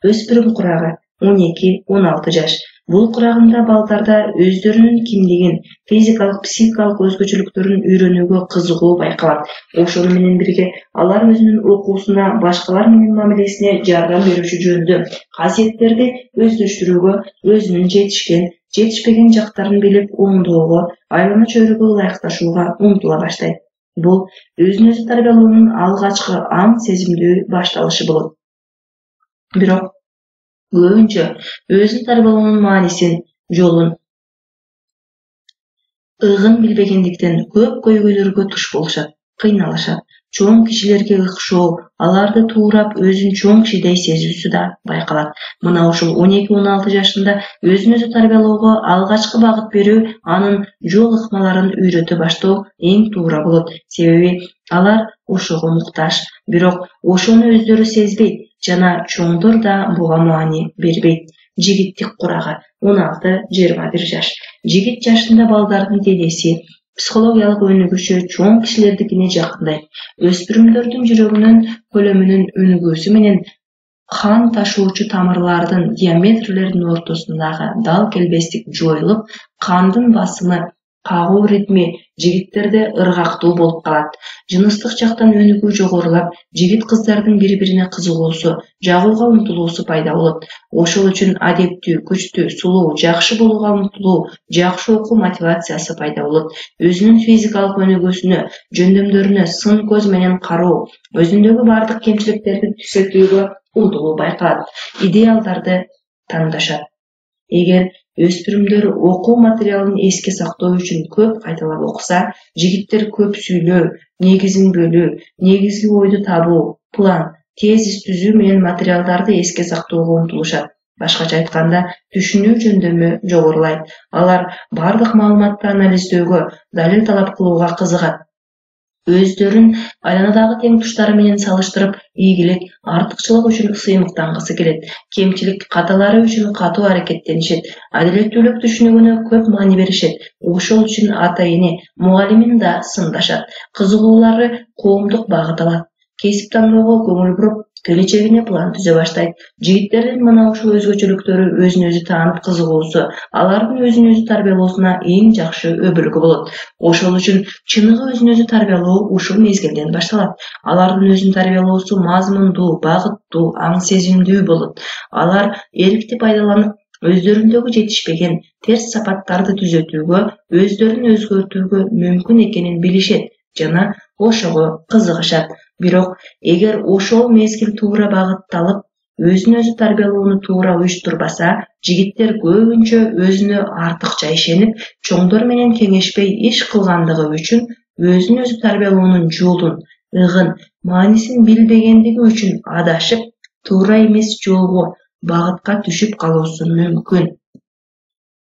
Өспүрүм курагы 12-16 жаш. Бул курагында балдарда өздөрүнүн кимдигин, физикалык, психикалык өзгөчөлүктөрүн үйрөнүүгө кызыгуу байкалат. Ошону менен бирге алар өзүнүн окуусуна, башкалар менен мамилесине жардам берүүчү жөнүндө касиеттерди өздөштүрүүгө, өзүнүн жетишпеген жактарын билип оңдоого, айлана чөйрөгө ылайыкташууга умтула баштайт. Бул өзүн өзү тарбиялоонун алгачкы аң сезимдүү башталышы болот. Бирок көбүнчө өзүн тарбиялоонун маанисин, жолун ыгын билбегендиктен көп көйгөйлөргө туш болушат, кыйналышат. Чоң кишилерге ыкшоо, аларды туурап өзүн чоң кишидей сезүүсү да байкалат. Мына ушул 12-16 жашында өзүн өзү тарбиялоого алгачкы багыт берүү, анын жол ыкмаларын үйрөтө баштоо эң туура болот. Себеби алар ошого муктаж. Бирок ошону өздөрү сезбейт жана чоңдор да буга маани бербейт. Жигиттик курагы 16-21 жаш. Жигит жашында балдардын денеси, психологиялык өнүгүшү чоң кишилердикине жакындайт. Өспүрүмдөрдүн жүрөгүнүн көлөмүнүн өнүгүүсү менен кан ташуучу тамырлардын диаметрлеринин ортосундагы дал келбестик жоюлуп, кандын басымы, кагуу ритми жигиттерде ыргактуу болуп калат. Жыныстык жактан өнүгүү жогорулап, жигит кыздардын бири-бирине кызыгуусу, жагууга умтулуусу пайда болот. Ошол үчүн адептүү, күчтүү, сулуу, жакшы болууга умтулуу, жакшы окуу мотивациясы пайда болот. Өзүнүн физикалык өнүгүүсүнө, жөндөмдөрүнө сын көз менен кароо, өзүндөгү бардык кемчиликтерди түзөтүүгө умтулуу байкалат. Идеалдарды тандашат. Эгер өспүрүмдөр окуу материалын эске сактоо үчүн көп кайталап окуса, жигиттер көп сүйлөө, негизин бөлүү, негизги ойду табуу, план, тезис түзүү менен материалдарды эске сактоого умтулушат. Башкача айтканда, түшүнүү жөндөмү жогорулайт. Алар бардык маалыматты анализдөөгө, далил талап кылууга кызыгат. Өздөрүн айланадагы тең туштары менен салыштырып, ийгилик, артыкчылык үчүн сыймыктангысы келет. Кемчилик, каталары үчүн катуу аракеттенишет. Адилеттүүлүк түшүнүгүнө көп маани беришет. Ошол үчүн ата-эне, мугалимин да сындашат. Кызыгуулары коомдук багыт алат. Кесип тандоого көңүл буруп, келечегине план түзө баштайт. Жигиттердин мына ушул өзгөчөлүктөрү өзүн өзү таанып кызыгуусу, алардын өзүн өзү тарбиялоосуна эң жакшы өбөлгү болот. Ошол үчүн чыныгы өзүн өзү тарбиялоо ушул мезгилден башталат. Алардын өзүн тарбиялоосу мазмундуу, багыттуу, аң сезимдүү болот. Алар эркти пайдаланып, өздөрүндөгү жетишпеген терс сапаттарды түзөтүүгө, өздөрүн өзгөртүүгө мүмкүн экенин билишет жана ошого кызыгышат. Бирок, эгер ошол мезгил туура багытталып, өзүн өзү тарбиялоону туура уюштурбаса, жигиттер көбүнчө өзүнө артыкча ишенип, чоңдор менен кеңешпей иш кылгандыгы үчүн өзүн өзү тарбиялоонун жолун, ыгын, маанисин билбегендиги үчүн адашып, туура эмес жолго, багытка түшүп калуусу мүмкүн.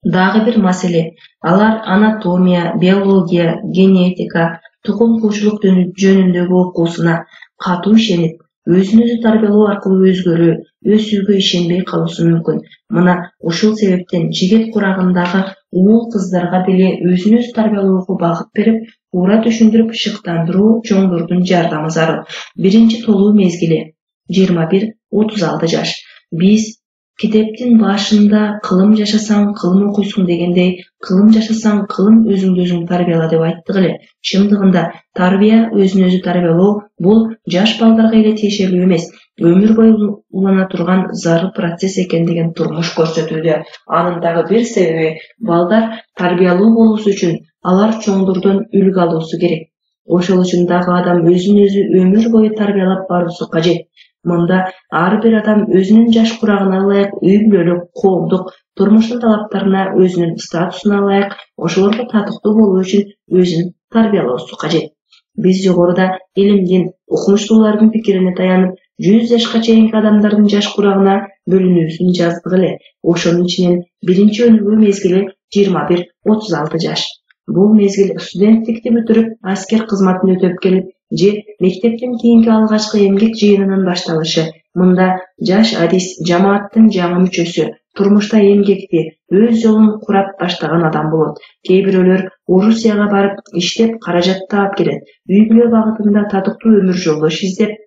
Дагы бир маселе, алар анатомия, биология, генетика, тукум куучулук жөнүндөгү окуусуна катуу ишенип, өзүн өзү тарбиялоо аркылуу өзгөрүү, өсүүгө ишенбей калуусу мүмкүн. Мына ушул себептен жигит курагындагы уул кыздарга деле өзүн өзү тарбиялоого багыт берип, туура түшүндүрүп шыктандыруу чоңдордун жардамы зарыл. Биринчи толуу мезгили 21-36 жаш. Биз китептин башында кылым жашасаң, кылым окуйсуң дегендей, кылым жашасаң, кылым өзүңдү өзүң тарбияла деп айттык эле. Чындыгында тарбия, өзүн өзү тарбиялоо бул жаш балдарга эле тиешелүү эмес, өмүр бою улана турган зарыл процесс экендигин турмуш көрсөтүүдө. Анын дагы бир себеби, балдар тарбиялуу болуусу үчүн алар чоңдордон үлгү алуусу керек. Ошол үчүн дагы адам өзүн өзү өмүр бою тарбиялап баруусу кажет. Мында ар бир адам өзүнүн жаш курагына ылайык үй бүлөлүк, коомдук, турмуштун талаптарына, өзүнүн статусуна ылайык, ошолорго татыктуу болуу үчүн өзүн тарбиялоосу кажет. Биз жогоруда илимдин, укмуштуулардын пикирине таянып, 100 жашка чейинки адамдардын жаш курагына бөлүнүүсүн жаздык эле. Ошонун ичинен биринчи өнүгүү мезгили 21-36 жаш. Бул мезгил студенттикти бүтүрүп, аскер кызматын өтөп келип, же мектептен кийинки алгачкы эмгек жыйынынын башталышы. Мында жаш адис жамааттын жаңы мүчөсү, турмушта эмгекти, өз жолун курап баштаган адам болот. Кээ бирөөлөр Орусияга барып, иштеп, каражат таап келет. Үй бүлө багытында татыктуу өмүр жолдош издеп,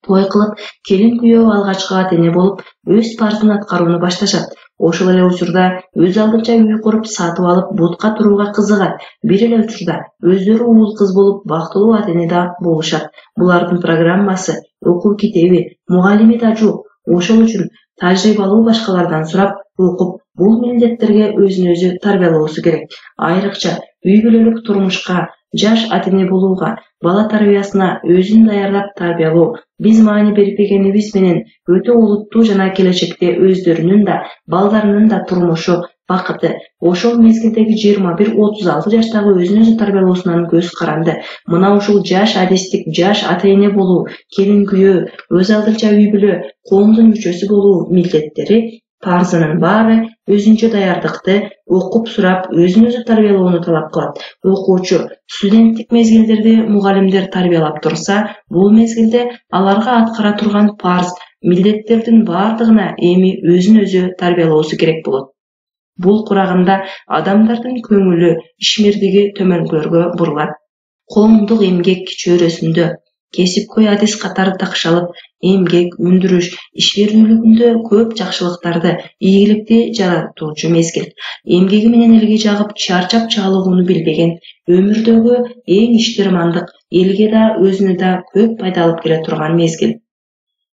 той кылып, келин күйөө алгачкы ата-эне болуп, өз парзын аткарууну башташат. Ошол эле учурда өз алдынча үй куруп, сатып алып, бутка турууга кызыгат. Бир эле учурда өздөрү уул кыз болуп, бактылуу ата-эне да болушат. Булардын программасы, окуу китеби, мугалими да жок. Ошол үчүн тажрыйбалуу башкалардан сурап, окуп, бул милдеттерге өзүн өзү тарбиялоосу керек. Айрыкча үй бүлөлүк турмушка, жаш ата-эне болууга, бала тарбиясына өзүн даярдап тарбиялоо биз маани бербегенибиз менен өтө олуттуу жана келечекте өздөрүнүн да, балдарынын да турмушу, бакыты ошол мезгилдеги 21-36 жаштагы өзүн өзү тарбиялоосунан көз каранды. Мына ушул жаш адистик, жаш ата-эне болуу, келин күйөө, өз алдынча үй бүлө, коомдун мүчөсү болуу милдеттери парзынын баары өзүнчө даярдыкты окуп сурап, өзүн өзү тарбиялоону талап кылат. Окуучу студенттик мезгилдерде мугалимдер тарбиялап турса, бул мезгилде аларга аткара турган парз, милдеттердин бардыгына эми өзүн өзү тарбиялоосу керек болот. Бул курагында адамдардын көңүлү, ишмердиги төмөнкүлөргө бурулат. Коомдук эмгек чөйрөсүндө кесипкөй адис катары такшалып, эмгек, өндүрүш, иш берүүлүгүндө көп жакшылыктарды, ийгиликти жаратуучу мезгил. Эмгеги менен элге жагып, чарчап чалууну билбеген, өмүрдөгү эң иштирмандык, элге да, өзүнө да көп пайда алып келе турган мезгил.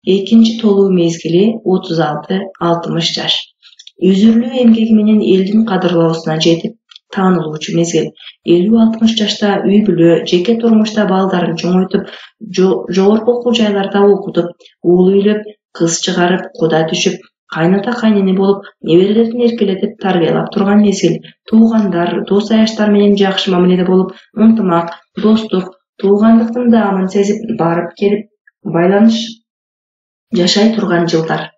Экинчи толуу мезгили 36-60 жаш. Үзүрлүү эмгеги менен элдин кадырлоосуна жетип, таанылуучу мезгил. 50-60 жашта үй бүлө, жеке турмушта балдарын чоңойтуп, жогорку окуу жайларда окутуп, уул үйлөп, кыз чыгарып, куда түшүп, кайната кайнене болуп, неберелерин эркелетип тарбиялап турган мезгил. Туугандар, дос аяштар менен жакшы мамиледе болуп, ынтымак, достук, туугандыктын даамын сезип, барып келип, байланыш жашай турган жылдар.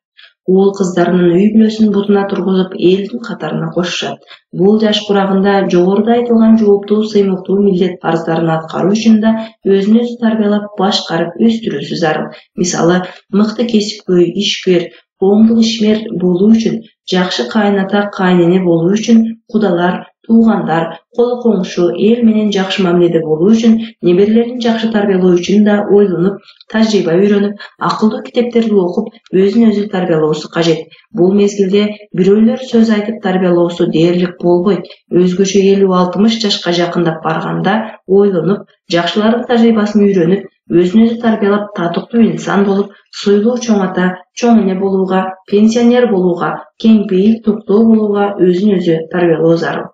Уул кыздарынын үй бүлөсүн бутуна тургузуп, элдин катарына кошушат. Бул жаш курагында жогоруда айтылган жооптуу, сыймыктуу милдет парыздарын аткаруу үчүн да өзүн өзү тарбиялап, башкарып өстүрүүсү зарыл. Мисалы, мыкты кесипкөй, ишкер, коомдук ишмер болуу үчүн, жакшы кайната, кайнене болуу үчүн, кудалар, туугандар, коло коңшу, эл менен жакшы мамиледе болуу үчүн, неберелерин жакшы тарбиялоо үчүн да ойлонуп, тажрыйба үйрөнүп, акылдуу китептерди окуп, өзүн өзү тарбиялоосу кажет. Бул мезгилде бирөөлөр сөз айтып тарбиялоосу дээрлик болбойт. Өзгөчө 50-60 жашка жакындап барганда ойлонуп, жакшылардын тажрыйбасын үйрөнүп, өзүн өзү тарбиялап, татыктуу инсан болуп, сыйлуу чоң ата, чоң эне болууга, пенсионер болууга, кең пейил, токтоо болууга өзүн өзү тарбиялоо зарыл.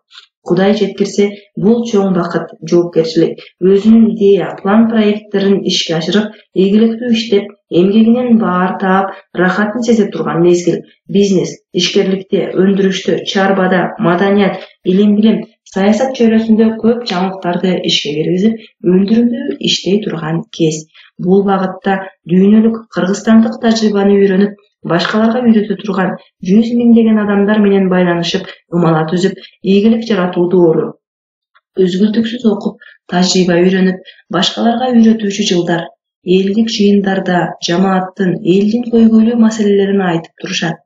Кудай жеткирсе, бул чоң бакыт, жоопкерчилик, өзүнүн идея, план проекттерин ишке ашырып, ийгиликтүү иштеп, эмгегинен баар таап, рахатын сезе турган мезгил. Бизнес, ишкерликте, өндүрүштө, чарбада, маданият, илим-билим, саясат чөйрөсүндө көп жаңылыктарды ишке киргизип, өндүрүмдүү иштей турган кез. Бул багытта дүйнөлүк, кыргызстандык тажрыйбаны үйрөнүп, башкаларга үйрөтө турган 100 миңдеген адамдар менен байланышып, ымала түзүп, ийгилик жаратуу доору. Үзгүлтүксүз окуп, тажрыйба үйрөнүп, башкаларга үйрөтүүчү жылдар. Элдик жыйындарда жамааттын, элдин көйгөйлүү маселелерин айтып турушат.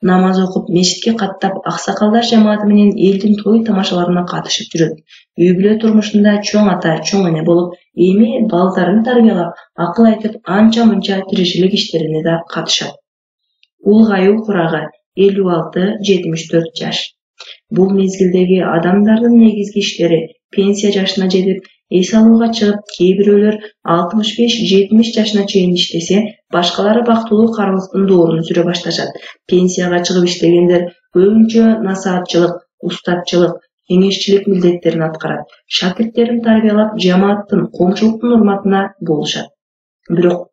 Намаз окуп, мечитке каттап, аксакалдар жамааты менен элдин той тамашаларына катышып жүрөт. Үй бүлө турмушунда чоң ата, чоң эне болуп, эми балдарын тарбиялап, акыл айтып, анча-мынча тиричилик иштерине да катышат. Улгаюу курагы 56-74 жаш. Бул мезгилдеги адамдардын негизги иштери пенсия жашына жетип, эс алууга чыгып, кээ бирөөлөр 65-70 жашына чейин иштесе, башкалары бактылуу карылыктын доорун сүрө башташат. Пенсияга чыгып иштегендер көбүнчө насаатчылык, устатчылык, кеңешчилик милдеттерин аткарат. Шакирттерин тарбиялап, жамааттын, коомчулуктун урматына болушат. Бирок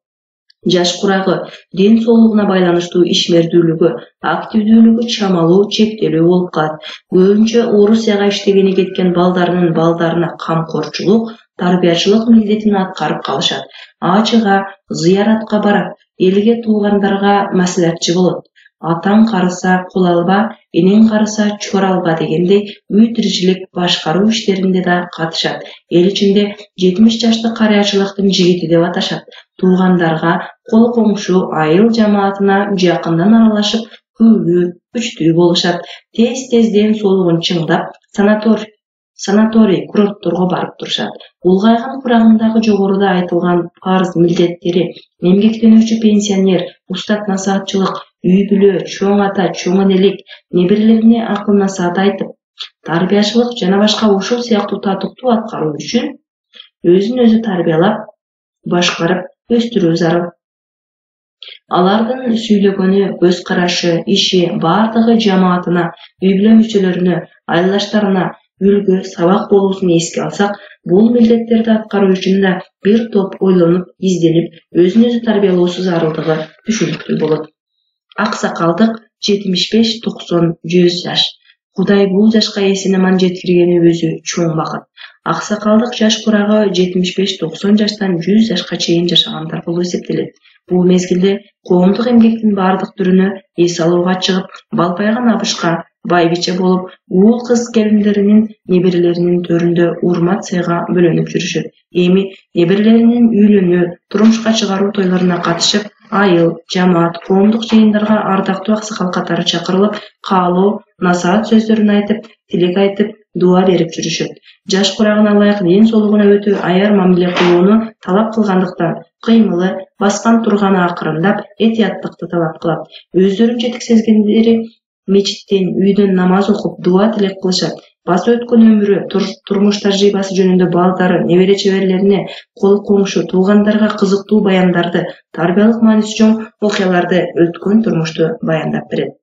жаш курагы, ден соолугуна байланыштуу ишмердүүлүгү, активдүүлүгү чамалуу, чектелүү болуп калат. Көбүнчө Орусияга иштегени кеткен балдарынын балдарына камкорчулук, тарбиячылык милдетин аткарып калышат. Ачыга, зыяратка барат, элге туугандарга маслихатчы болот. Атаң карыса кул алба, энең карыса чор алба дегендей, үй тиричилик, башкаруу иштеринде да катышат. Эл ичинде 70 жаштык карыячылыктын жигити деп аташат. Туугандарга, коло коңшу, айыл жамаатына жакындан аралашып, күбөлүү, күчтүү болушат. Тез-тезден соолугун чыңдап, санаторий, курортторго барып турушат. Улгайган курагындагы жогоруда айтылган парыз милдеттери, эмгектенүүчү пенсионер, устат насаатчылык, үй бүлө, чоң ата, чоң энелик, неберелерине акыл насаат айтып, тарбиячылык жана башка ушул сыяктуу татыктуу аткаруу үчүн өзүн өзү тарбиялап, башкарып, өстүрүү зарыл. Алардын сүйлөгөнү, көз карашы, иши бардыгы жамаатына, үй бүлө мүчөлөрүнө, айылдаштарына үлгү, сабак болуусун эске алсак, бул милдеттерди аткаруу үчүн да бир топ ойлонуп, изденип, өзүн өзү тарбиялоосу зарылдыгы түшүнүктүү болот. Аксакалдык 75-90-100 жаш. Кудай бул жашка эсен аман жеткиргени өзү чоң бакыт. Аксакалдык жаш курагы 75-90 жаштан 100 жашка чейин жашагандар болуп эсептелет. Бул мезгилде коомдук эмгектин бардык түрүнө эс алууга чыгып, балпайган абышка, байбиче болуп, уул кыз келиндеринин, неберелеринин төрүндө урмат сыйга бөлөнүп жүрүшөт. Эми неберелеринин үйлөнүү, турмушка чыгаруу тойлоруна катышып, айыл, жамаат, коомдук жыйындарга ардактуу аксакал катары чакырылып, каалоо, насаат сөздөрүн айтып, тилек айтып, дуа берип жүрүшөт. Жаш курагына ылайык ден соолугуна өтө аяр мамиле кылууну талап кылгандыктан кыймылы, баскан турганы акырындап, этияттыкты талап кылат. Өздөрүн жетик сезгендери мечиттен, үйдөн намаз окуп, дуа тилек кылышат. Баса өткөн өмүрү, турмуш тажрыйбасы жөнүндө балдары, небере-чеберлерине, кол коңшу, туугандарга кызыктуу баяндарды, тарбиялык мааниси чоң окуяларды, өткөн турмушту баяндап берет.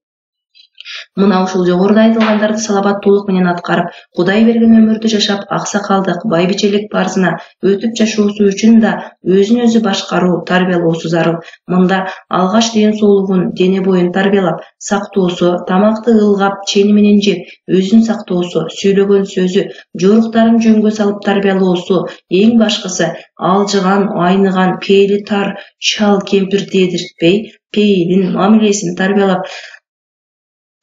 Мына ушул жогоруда айтылгандарды салабаттуулук менен аткарып, Кудай берген өмүрдү жашап, аксакалдык, байбичелик парзына өтүп жашоосу үчүн да өзүн өзү башкаруу, тарбиялоосу зарыл. Мында алгач ден соолугун, дене боюн тарбиялап, сактоосу, тамакты ылгап, чени менен жеп, өзүн сактоосу, сүйлөгөн сөзү, жоруктарын жөнгө салып тарбиялоосу, эң башкысы алжыган, айныган, пейили тар шал кемпир дедиртпей, пейилин, мамилесин тарбиялап,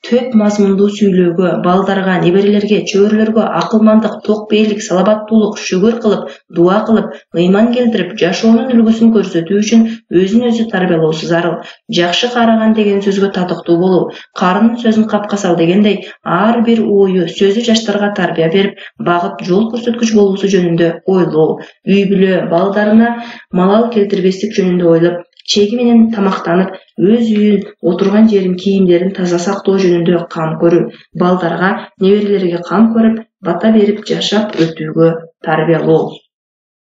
төп мазмундуу сүйлөөгө, балдарга, неберелерге, чөбөрөлөргө акылмандык, ток бейлик, салабаттуулук, шүгүр кылып, дуа кылып, ыйман келтирип, жашоонун үлгүсүн көрсөтүү үчүн өзүн өзү тарбиялоосу зарыл. Жакшы караган деген сөзгө татыктуу болуу, карынын сөзүн капка сал дегендей, ар бир ою, сөзү жаштарга тарбия берип, багып, жол көрсөткүч болуусу жөнүндө ойлоо, үй бүлө, балдарына малал келтирбестик жөнүндө ойлоп, чеги менен тамактанып, өз үйүн, отурган жерин, кийимдерин таза сактоо жөнүндө кам көрүү, балдарга, неберелерге кам көрүп, бата берип жашап өтүүгө тарбиялоо.